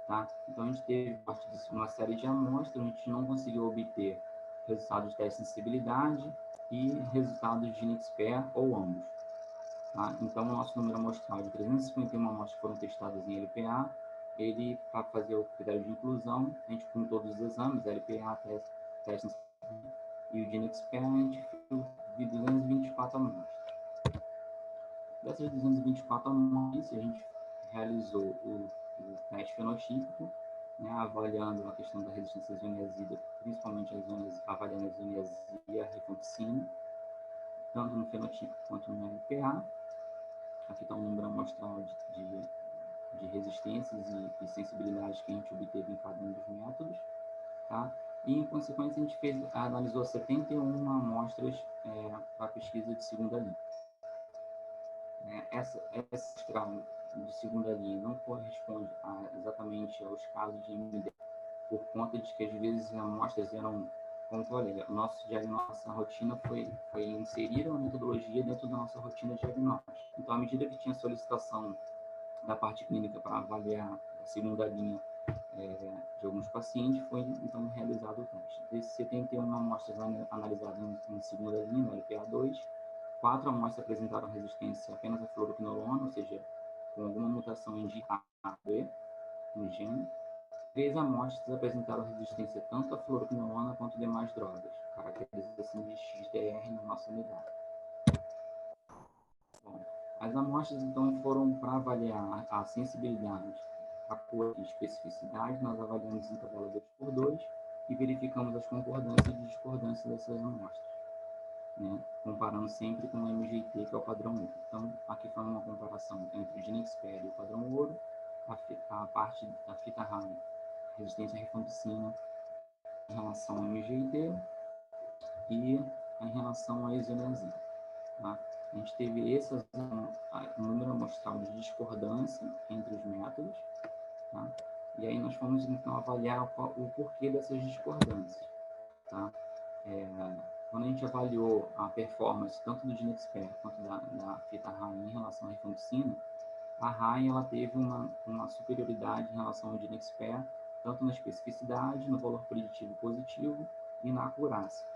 Tá? Então, a gente teve parte de uma série de amostras, a gente não conseguiu obter resultados de teste de sensibilidade e resultados de GeneXpert ou ambos. Tá? Então, o nosso número amostral de 351 amostras que foram testadas em LPA, ele, para fazer o critério de inclusão, a gente com todos os exames, LPA, teste e o GeneXpert, a gente fez de 224 amostras. Dessas 224 amostras, a gente realizou o teste fenotípico, né, avaliando a questão da resistência à isoniazida, principalmente avaliando a isoniazida e a rifampicina, tanto no fenotípico quanto no LPA. Aqui está o número amostral de resistências e sensibilidades que a gente obteve em cada um dos métodos. Tá? E, em consequência, a gente analisou 71 amostras para a pesquisa de segunda linha. Essa de segunda linha não corresponde exatamente aos casos de MD, por conta de que, às vezes, as amostras eram, como eu falei, nossa rotina foi inserir uma metodologia dentro da nossa rotina de diagnóstico. Então, à medida que tinha solicitação da parte clínica para avaliar a segunda linha de alguns pacientes, foi, então, realizado o teste. Desses 71 amostras analisadas em segunda linha, no LPA2, 4 amostras apresentaram resistência apenas à fluoroquinolona, ou seja, com alguma mutação em GIR-B no gene. 3 amostras apresentaram resistência tanto à fluoroquinolona quanto demais drogas, caracterização de XDR na nossa unidade. Bom, as amostras, então, foram para avaliar a sensibilidade, a cor e especificidade. Nós avaliamos em tabela 2x2 e verificamos as concordâncias e discordâncias dessas amostras, né, comparando sempre com o MGT, que é o padrão ouro. Então, aqui foi uma comparação entre o GeneXpert e o padrão ouro, a parte da fita RAM, resistência à rifampicina, em relação ao MGT e em relação à isoniazida. Tá? A gente teve um número amostral de discordância entre os métodos, tá? E aí nós fomos, então, avaliar o porquê dessas discordâncias. Tá? Quando a gente avaliou a performance tanto do GeneXpert quanto da fita RAM em relação à rifampicina, a RAI ela teve uma superioridade em relação ao DNXPER, tanto na especificidade, no valor preditivo positivo e na acurácia.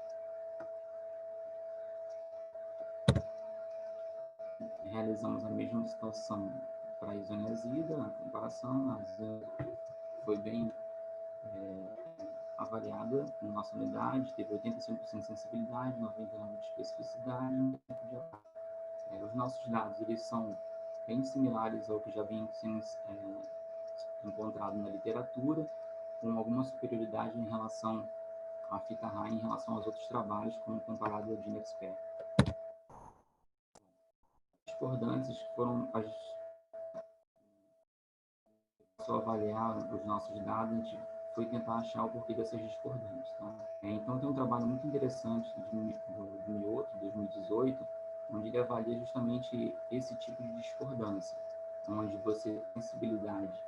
Realizamos a mesma situação para a isoniazida, na comparação, a isoniazida foi bem avaliada na nossa unidade, teve 85% de sensibilidade, 99% de especificidade e tempo de ataque. Os nossos dados eles são bem similares ao que já vem sendo encontrado na literatura, com alguma superioridade em relação à fita RAI em relação aos outros trabalhos, como comparado ao DNXPER. Discordâncias que foram só avaliar os nossos dados, a gente foi tentar achar o porquê dessas discordâncias. Tá? Então, tem um trabalho muito interessante do Mioto, 2018, onde ele avalia justamente esse tipo de discordância, onde você tem sensibilidade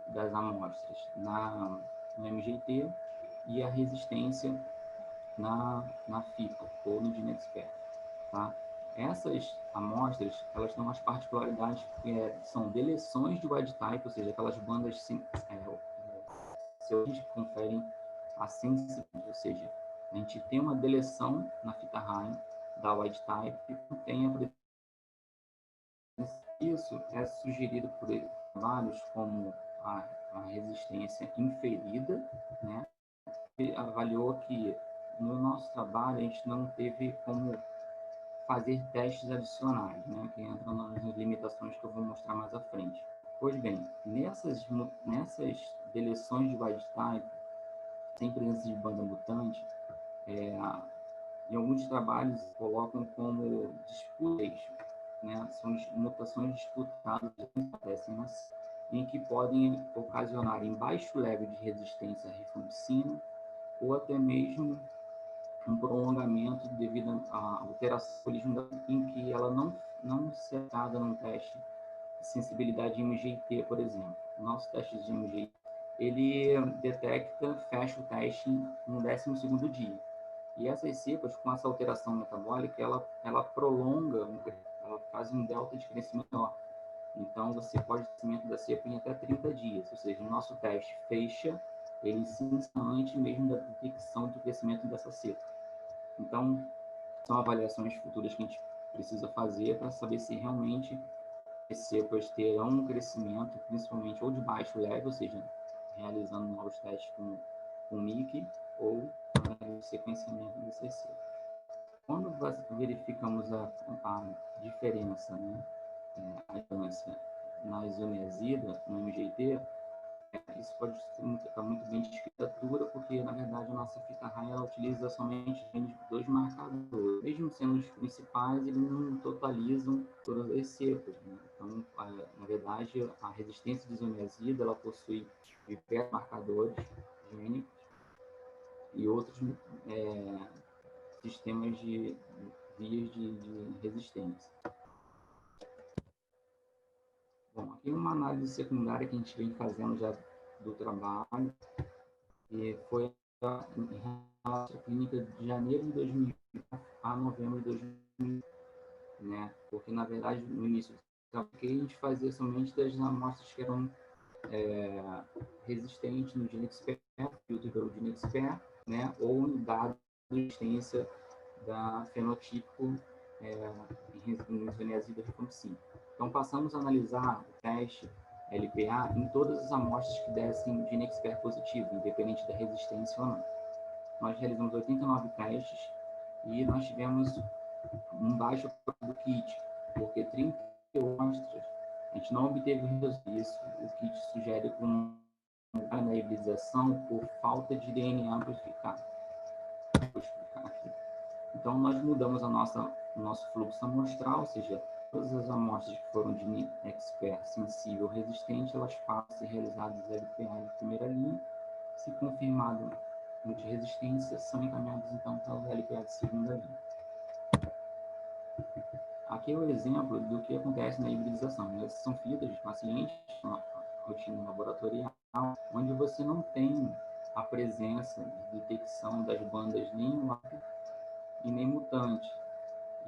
das amostras no MGT e a resistência na fita ou no DNXPER. Tá? Essas amostras, elas têm umas particularidades que são deleções de wild type, ou seja, aquelas bandas que conferem a sensibilidade, ou seja, a gente tem uma deleção na fita RAI da wild type que contém a presença. Isso é sugerido por trabalhos como a resistência inferida, né? E avaliou que no nosso trabalho a gente não teve como fazer testes adicionais, né, que entram nas limitações que eu vou mostrar mais à frente. Pois bem, nessas deleções de wild type, sem presença de banda mutante, em alguns trabalhos colocam como disputation, né, são mutações disputadas que acontecem em que podem ocasionar em baixo level de resistência à rifampicina ou até mesmo um prolongamento devido à alteração em que ela não se atada num teste de sensibilidade de MGT, por exemplo. O nosso teste de MGT, ele detecta, fecha o teste no 12º dia. E essas cepas, com essa alteração metabólica, ela prolonga, ela faz um delta de crescimento maior. Então, você pode ter crescimento da cepa em até 30 dias, ou seja, o nosso teste fecha, ele se inicia antes mesmo da detecção do crescimento dessa cepa. Então, são avaliações futuras que a gente precisa fazer para saber se realmente as cepas terão um crescimento, principalmente ou de baixo level, ou seja, realizando novos testes com MIC, ou o sequenciamento dessas cepas. Quando verificamos a diferença, né, a diferença na isoniazida, no MGT, isso pode estar muito bem de escritura, porque, na verdade, a nossa fita RAI ela utiliza somente 2 marcadores. Mesmo sendo os principais, eles não totalizam todas as cepas. Né? Então, na verdade, a resistência de isoniazida ela possui diversos marcadores gênicos e outros sistemas de vias de resistência. Bom, aqui uma análise secundária que a gente vem fazendo já do trabalho, e foi em relação à clínica de janeiro de 2000 a novembro de 2000, né? Porque, na verdade, no início do que a gente fazia somente das amostras que eram resistentes no DNXPER, filtro pelo DNXPER, né? Ou dado a resistência da fenotipo em isoniazida rifampicina. Então, passamos a analisar o teste LPA em todas as amostras que dessem DNXPER positivo, independente da resistência ou não. Nós realizamos 89 testes e nós tivemos um baixo do kit, porque 30 amostras a gente não obteve isso. O kit sugere uma hibridização por falta de DNA amplificado. Vou explicar aqui. Então, nós mudamos o nosso fluxo amostral, ou seja, todas as amostras que foram de DNXPER sensível ou resistente, elas passam a ser realizadas LPA de primeira linha. Se confirmado de resistência, são encaminhados então para o LPA de segunda linha. Aqui é o exemplo do que acontece na hibridização. Essas são fitas de pacientes, uma rotina laboratorial, onde você não tem a presença de detecção das bandas nem WAP e nem mutante.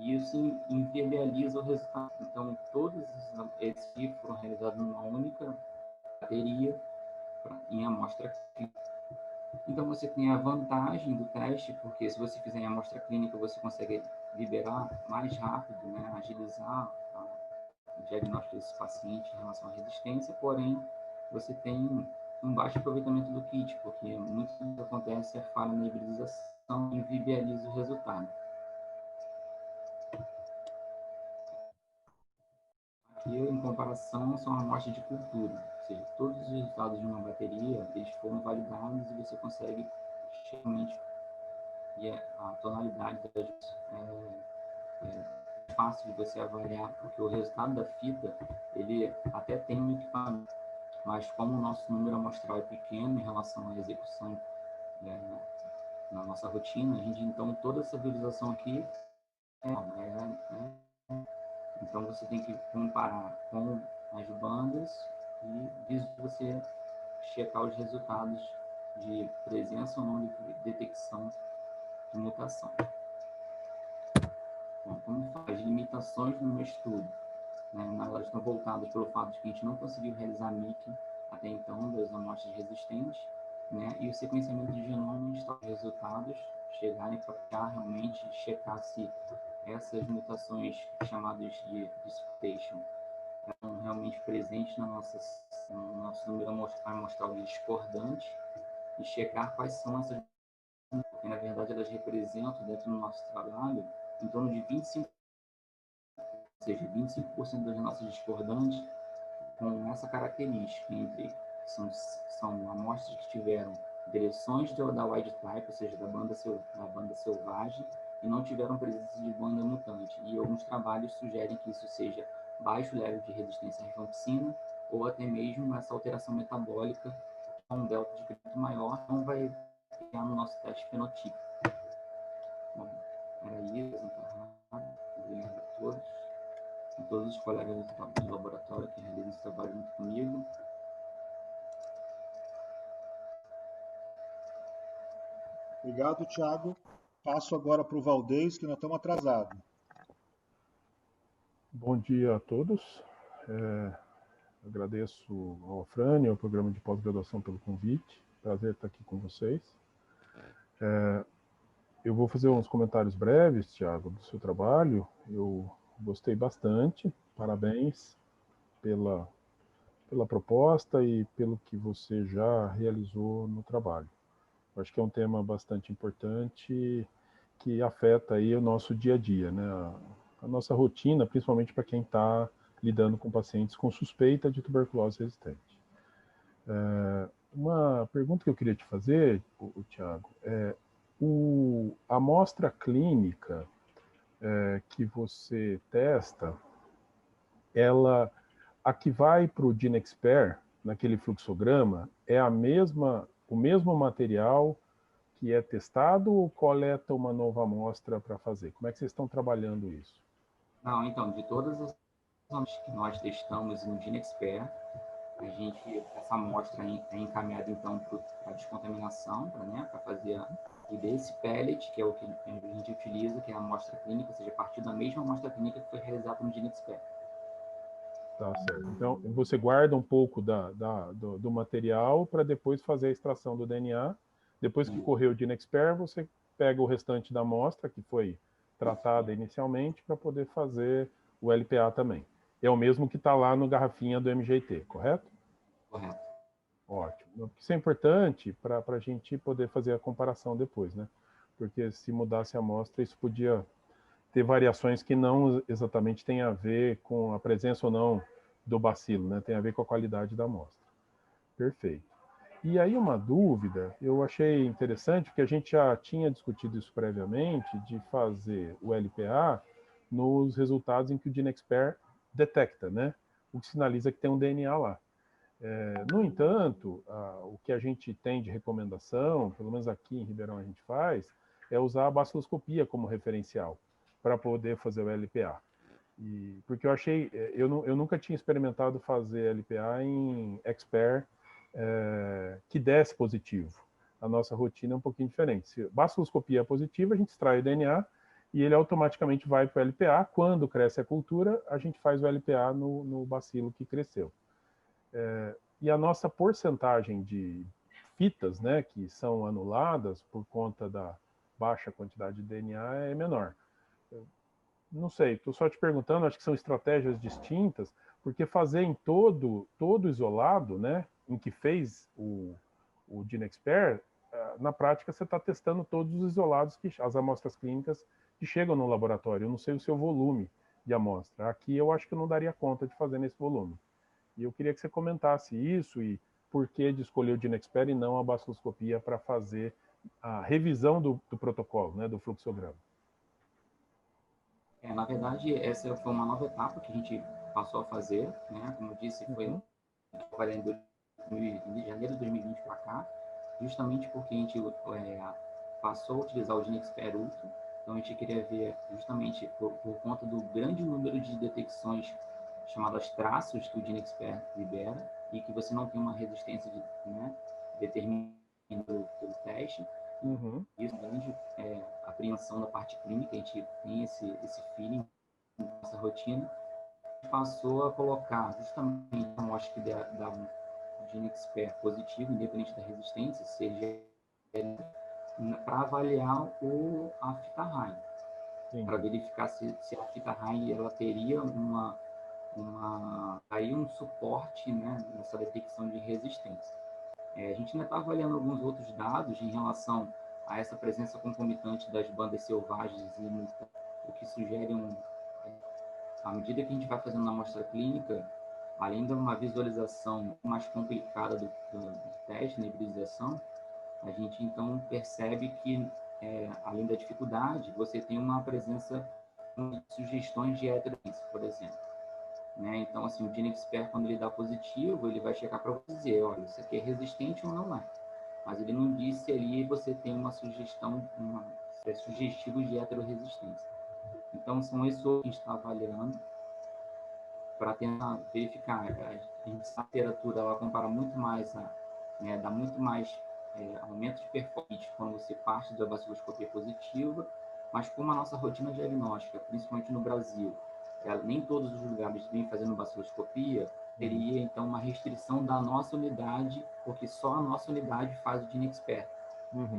e isso inviabiliza o resultado. Então, todos esses foram realizados numa única bateria em amostra clínica. Então, você tem a vantagem do teste, porque se você fizer em amostra clínica, você consegue liberar mais rápido, né, agilizar o diagnóstico desse paciente em relação à resistência, porém, você tem um baixo aproveitamento do kit, porque muito do que acontece é falha na hibridização e inviabiliza o resultado. Aqui, em comparação, são amostras de cultura, ou seja, todos os resultados de uma bateria, eles foram validados e você consegue realmente, e a tonalidade é fácil de você avaliar, porque o resultado da fita, ele até tem um equipamento, mas como o nosso número amostral é pequeno em relação à execução na nossa rotina, a gente, então, toda essa visualização aqui então, você tem que comparar com as bandas e você checar os resultados de presença ou não de detecção de mutação. Bom, como faz limitações no meu estudo? Né, elas estão voltadas pelo fato de que a gente não conseguiu realizar MIC até então das amostras resistentes, né, e o sequenciamento de genoma está os resultados chegarem para realmente checar se essas mutações chamadas de disputation estão realmente presentes no nosso número amostral discordante e checar quais são essas, porque na verdade elas representam dentro do nosso trabalho em torno de 25%, ou seja, 25% das nossas discordantes com essa característica, entre são amostras que tiveram direções da wild type, ou seja, da banda selvagem, e não tiveram presença de banda mutante. E alguns trabalhos sugerem que isso seja baixo level de resistência à rifampicina, ou até mesmo essa alteração metabólica, com um delta de crédito maior, não vai criar no nosso teste fenotípico. Bom, era isso, obrigado a todos. A todos os colegas do laboratório que realizam esse trabalho junto comigo. Obrigado, Thiago. Passo agora para o Valdez, que nós estamos atrasados. Bom dia a todos. Agradeço ao Afrânio, ao programa de pós-graduação pelo convite. Prazer estar aqui com vocês. Eu vou fazer uns comentários breves, Thiago, do seu trabalho. Eu gostei bastante. Parabéns pela proposta e pelo que você já realizou no trabalho. Eu acho que é um tema bastante importante que afeta aí o nosso dia a dia, né? A nossa rotina, principalmente para quem está lidando com pacientes com suspeita de tuberculose resistente. Uma pergunta que eu queria te fazer, Thiago, a amostra clínica que você testa, a que vai para o DINExpert, naquele fluxograma, é o mesmo material que é testado ou coleta uma nova amostra para fazer? Como é que vocês estão trabalhando isso? Não, então, de todas as amostras que nós testamos no DINExpert, essa amostra é encaminhada, então, para a descontaminação, para fazer e desse pellet, que é o que a gente utiliza, que é a amostra clínica, ou seja, a partir da mesma amostra clínica que foi realizada no DINExpert. Tá certo. Então, você guarda um pouco do material para depois fazer a extração do DNA. Depois que correu o DINExpert, você pega o restante da amostra, que foi tratada inicialmente, para poder fazer o LPA também. É o mesmo que está lá no garrafinha do MGT, correto? Correto. Ótimo. Isso é importante para a gente poder fazer a comparação depois, né? Porque se mudasse a amostra, isso podia ter variações que não exatamente têm a ver com a presença ou não do bacilo, né? Tem a ver com a qualidade da amostra. Perfeito. E aí uma dúvida, eu achei interessante, porque a gente já tinha discutido isso previamente, de fazer o LPA nos resultados em que o DINExpert detecta, né? O que sinaliza que tem um DNA lá. No entanto, o que a gente tem de recomendação, pelo menos aqui em Ribeirão a gente faz, é usar a baciloscopia como referencial para poder fazer o LPA. Porque eu achei, eu nunca tinha experimentado fazer LPA em expert que desse positivo. A nossa rotina é um pouquinho diferente. Se a baciloscopia é positiva, a gente extrai o DNA e ele automaticamente vai para o LPA. Quando cresce a cultura, a gente faz o LPA no bacilo que cresceu. E a nossa porcentagem de fitas, né, que são anuladas por conta da baixa quantidade de DNA é menor. Não sei, estou só te perguntando, acho que são estratégias distintas, porque fazer em todo isolado, né, em que fez o GeneXpert, na prática você está testando todos os isolados, as amostras clínicas que chegam no laboratório. Eu não sei o seu volume de amostra. Aqui eu acho que eu não daria conta de fazer nesse volume. E eu queria que você comentasse isso e por que de escolher o GeneXpert e não a baciloscopia para fazer a revisão do protocolo, né, do fluxograma. Na verdade, essa foi uma nova etapa que a gente passou a fazer, né? Como eu disse, foi trabalhando de janeiro de 2020 para cá, justamente porque a gente passou a utilizar o GeneXpert Ultra. Então, a gente queria ver, justamente por conta do grande número de detecções chamadas traços que o GeneXpert libera e que você não tem uma resistência determinada pelo teste. Isso, grande apreensão da parte clínica, a gente tem esse feeling na nossa rotina. A gente passou a colocar justamente a amostra que dá GeneXpert positivo, independente da resistência, seja para avaliar a fita Rain, para verificar se a fita Rain ela teria um suporte, né, nessa detecção de resistência. A gente ainda está avaliando alguns outros dados em relação a essa presença concomitante das bandas selvagens e o que sugere à medida que a gente vai fazendo na amostra clínica, além de uma visualização mais complicada do teste, na hibridização, a gente então percebe que, além da dificuldade, você tem uma presença de sugestões de heterogeneidade, por exemplo. Né? Então, assim, o GeneXpert, quando ele dá positivo, ele vai checar para você dizer, olha, isso aqui é resistente ou não é. Mas ele não disse ali você tem uma sugestão, sugestivo de heteroresistência. Então, são esses que a gente está avaliando para tentar verificar. A literatura ela compara muito mais, dá muito mais aumento de performance quando você parte da baciloscopia positiva, mas como a nossa rotina diagnóstica, principalmente no Brasil, nem todos os lugares vêm fazendo baciloscopia, teria então uma restrição da nossa unidade, porque só a nossa unidade faz o GeneXpert.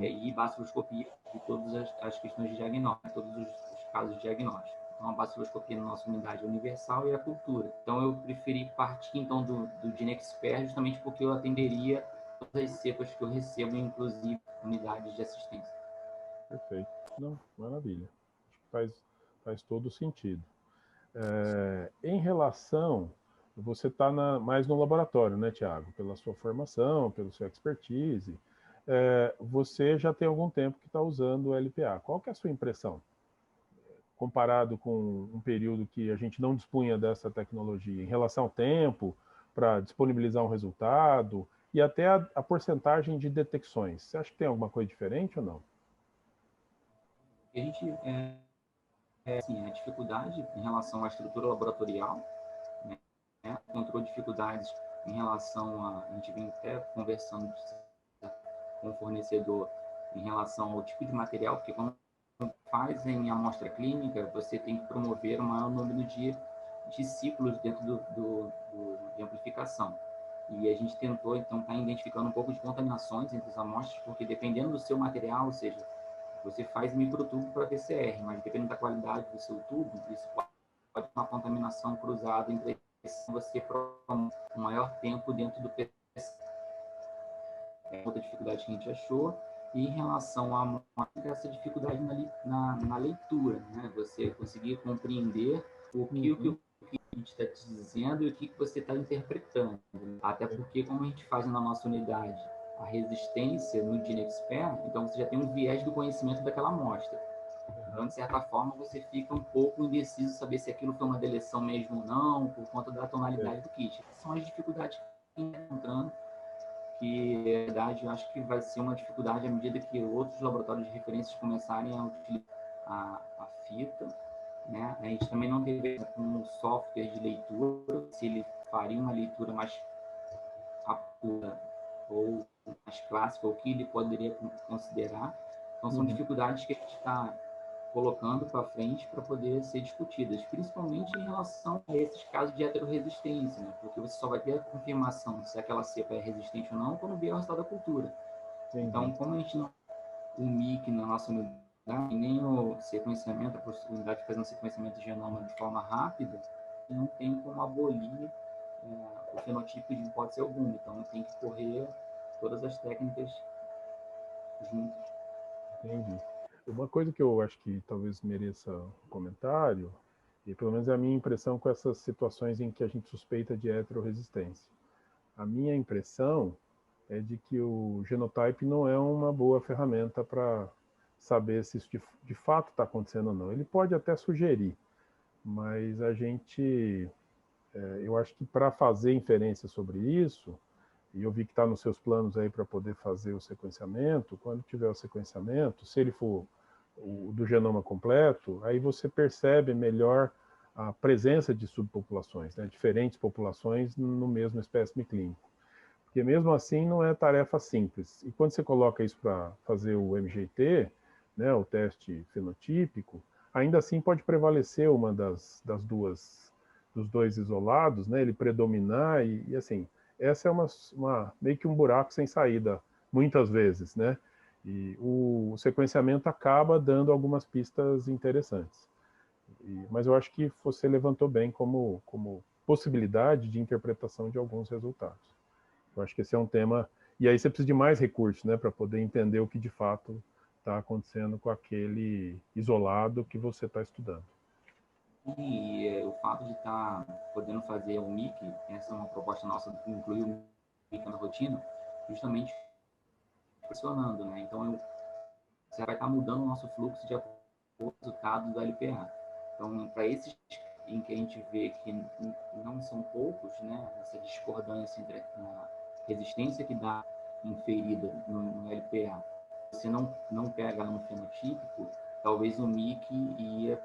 E baciloscopia de todas as questões de diagnóstico, todos os casos de diagnóstico. Então, a baciloscopia na nossa unidade é universal e a cultura. Então, eu preferi partir então do GeneXpert justamente porque eu atenderia todas as cepas que eu recebo, inclusive unidades de assistência. Perfeito. Não, maravilha. Faz todo sentido. Em relação, você está mais no laboratório, né, Tiago? Pela sua formação, pelo seu expertise, você já tem algum tempo que está usando o LPA. Qual que é a sua impressão? Comparado com um período que a gente não dispunha dessa tecnologia, em relação ao tempo, para disponibilizar um resultado, e até a porcentagem de detecções. Você acha que tem alguma coisa diferente ou não? A gente assim, a dificuldade em relação à estrutura laboratorial, né? Encontrou dificuldades em relação a gente vem até conversando com o fornecedor em relação ao tipo de material, porque quando faz em amostra clínica, você tem que promover o maior número de ciclos dentro de amplificação. E a gente tentou, então, estar identificando um pouco de contaminações entre as amostras, porque dependendo do seu material, ou seja, você faz microtubo para PCR, mas dependendo da qualidade do seu tubo, isso pode ter uma contaminação cruzada entre você promove um maior tempo dentro do PCR. Outra dificuldade que a gente achou. E em relação a essa dificuldade na leitura, né? Você conseguir compreender o que a gente está te dizendo e o que você está interpretando. Até porque, como a gente faz na nossa unidade a resistência no GeneXpert, então você já tem um viés do conhecimento daquela amostra. Então, de certa forma, você fica um pouco indeciso saber se aquilo foi uma deleção mesmo ou não, por conta da tonalidade do kit. São as dificuldades que a gente está encontrando, que, na verdade, eu acho que vai ser uma dificuldade à medida que outros laboratórios de referências começarem a utilizar a fita, né? A gente também não teve um software de leitura, se ele faria uma leitura mais apura ou mais clássica, ou o que ele poderia considerar. Então, são dificuldades que a gente está colocando para frente para poder ser discutidas, principalmente em relação a esses casos de heterorresistência, né? Porque você só vai ter a confirmação se aquela cepa é resistente ou não quando vier o resultado da cultura. Entendi. Então, como a gente não o MIC na nossa unidade, nem o sequenciamento, a possibilidade de fazer um sequenciamento de genoma de forma rápida, não tem como abolir o fenotipo de hipótese alguma. Então, tem que correr todas as técnicas juntas. Entendi. Uma coisa que eu acho que talvez mereça um comentário, e pelo menos é a minha impressão com essas situações em que a gente suspeita de heterorresistência. A minha impressão é de que o genotype não é uma boa ferramenta para saber se isso de fato está acontecendo ou não. Ele pode até sugerir, mas a gente, eu acho que para fazer inferência sobre isso, e eu vi que está nos seus planos aí para poder fazer o sequenciamento, quando tiver o sequenciamento, se ele for o do genoma completo, aí você percebe melhor a presença de subpopulações, né, diferentes populações no mesmo espécime clínico. Porque mesmo assim não é tarefa simples. E quando você coloca isso para fazer o MGT, né, o teste fenotípico, ainda assim pode prevalecer uma dos dois isolados, né, ele predominar e assim, essa é meio que um buraco sem saída, muitas vezes, né? E o sequenciamento acaba dando algumas pistas interessantes. Mas eu acho que você levantou bem como possibilidade de interpretação de alguns resultados. Eu acho que esse é um tema... E aí você precisa de mais recursos, né, para poder entender o que de fato está acontecendo com aquele isolado que você está estudando. E o fato de estar podendo fazer o MIC, essa é uma proposta nossa de incluir o MIC na rotina, justamente pressionando, né? Então, você vai estar mudando o nosso fluxo de acordo com o resultado do LPA. Então, para esses em que a gente vê que não são poucos, né? Essa discordância entre a resistência que dá inferida no LPA, você não pega no fenotípico, talvez o MIC ia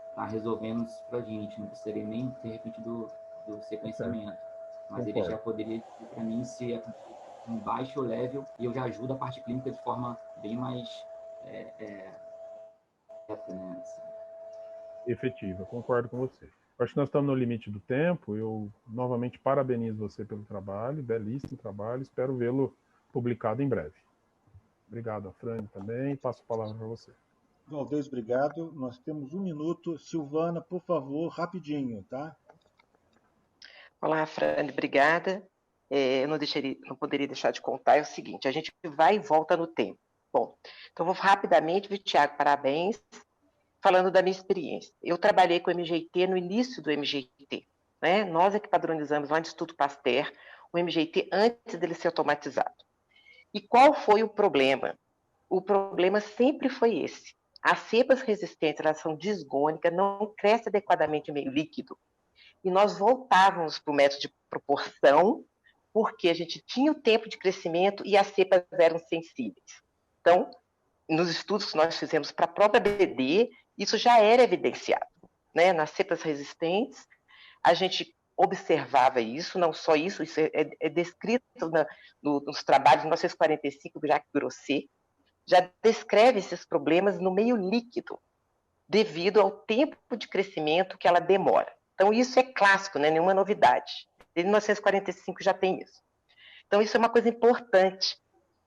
estar resolvendo isso para a gente, não precisaria nem, de repente, do sequenciamento. Mas ele já poderia, para mim, ser um baixo level e eu já ajudo a parte clínica de forma bem mais efetiva, concordo com você. Acho que nós estamos no limite do tempo. Eu novamente parabenizo você pelo trabalho, belíssimo trabalho. Espero vê-lo publicado em breve. Obrigado, a Fran também. Passo a palavra para você. Valdez, obrigado. Nós temos 1 minuto. Silvana, por favor, rapidinho, tá? Olá, Fran, obrigada. Eu não poderia deixar de contar, é o seguinte, a gente vai e volta no tempo. Bom, então vou rapidamente, Tiago, parabéns. Falando da minha experiência, eu trabalhei com o MGT no início do MGT, né? Nós é que padronizamos lá no Instituto Pasteur o MGT antes dele ser automatizado. E qual foi o problema? O problema sempre foi esse. As cepas resistentes, elas são disgônicas, não crescem adequadamente em meio líquido. E nós voltávamos para o método de proporção, porque a gente tinha o tempo de crescimento e as cepas eram sensíveis. Então, nos estudos que nós fizemos para a própria BD, isso já era evidenciado, né? Nas cepas resistentes, a gente observava isso, não só isso é descrito nos trabalhos de 1945 do Jacques Grosset, já descreve esses problemas no meio líquido, devido ao tempo de crescimento que ela demora. Então, isso é clássico, não é nenhuma novidade. Desde 1945 já tem isso. Então, isso é uma coisa importante,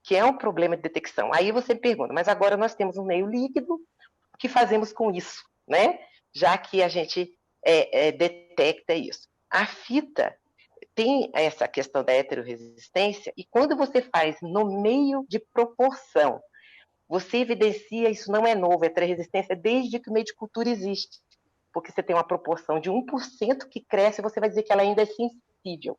que é um problema de detecção. Aí você me pergunta, mas agora nós temos um meio líquido, o que fazemos com isso, né? Já que a gente detecta isso. A fita tem essa questão da heterorresistência, e quando você faz no meio de proporção, você evidencia, isso não é novo, a heterorresistência desde que o meio de cultura existe, porque você tem uma proporção de 1% que cresce, você vai dizer que ela ainda é sensível.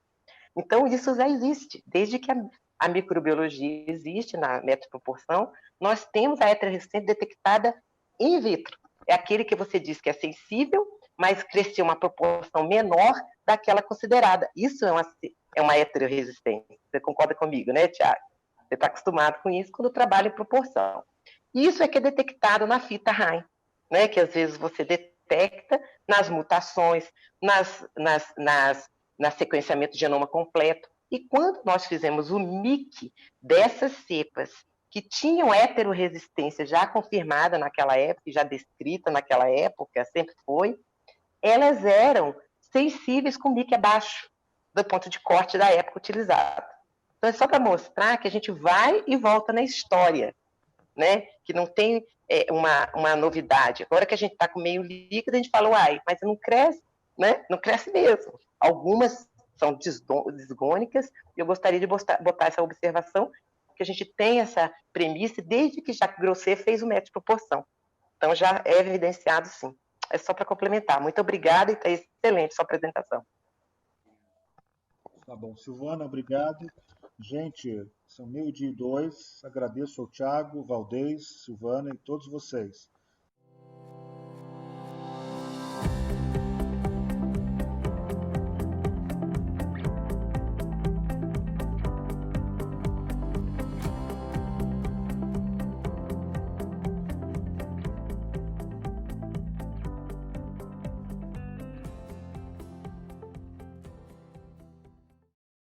Então, isso já existe, desde que a microbiologia existe na metaproporção, nós temos a heterorresistência detectada in vitro. É aquele que você diz que é sensível, mas cresceu uma proporção menor daquela considerada. Isso é uma heterorresistência. Você concorda comigo, né, Tiago? Você está acostumado com isso quando trabalha em proporção. Isso é que é detectado na fita Rain, né, que às vezes você detecta nas mutações, nas sequenciamento de genoma completo. E quando nós fizemos o MIC dessas cepas que tinham heterorresistência já confirmada naquela época, já descrita naquela época, sempre foi, elas eram sensíveis com bique abaixo do ponto de corte da época utilizado. Então, é só para mostrar que a gente vai e volta na história, né? Que não tem uma novidade. Agora que a gente está com meio líquido, a gente fala, uai, mas não cresce, né? Não cresce mesmo. Algumas são disgônicas, e eu gostaria de botar essa observação, que a gente tem essa premissa desde que Jacques Grosset fez o método de proporção. Então, já é evidenciado, sim. É só para complementar. Muito obrigada e está excelente sua apresentação. Tá bom. Silvana, obrigado. Gente, são 12:02. Agradeço ao Thiago, Valdez, Silvana e todos vocês.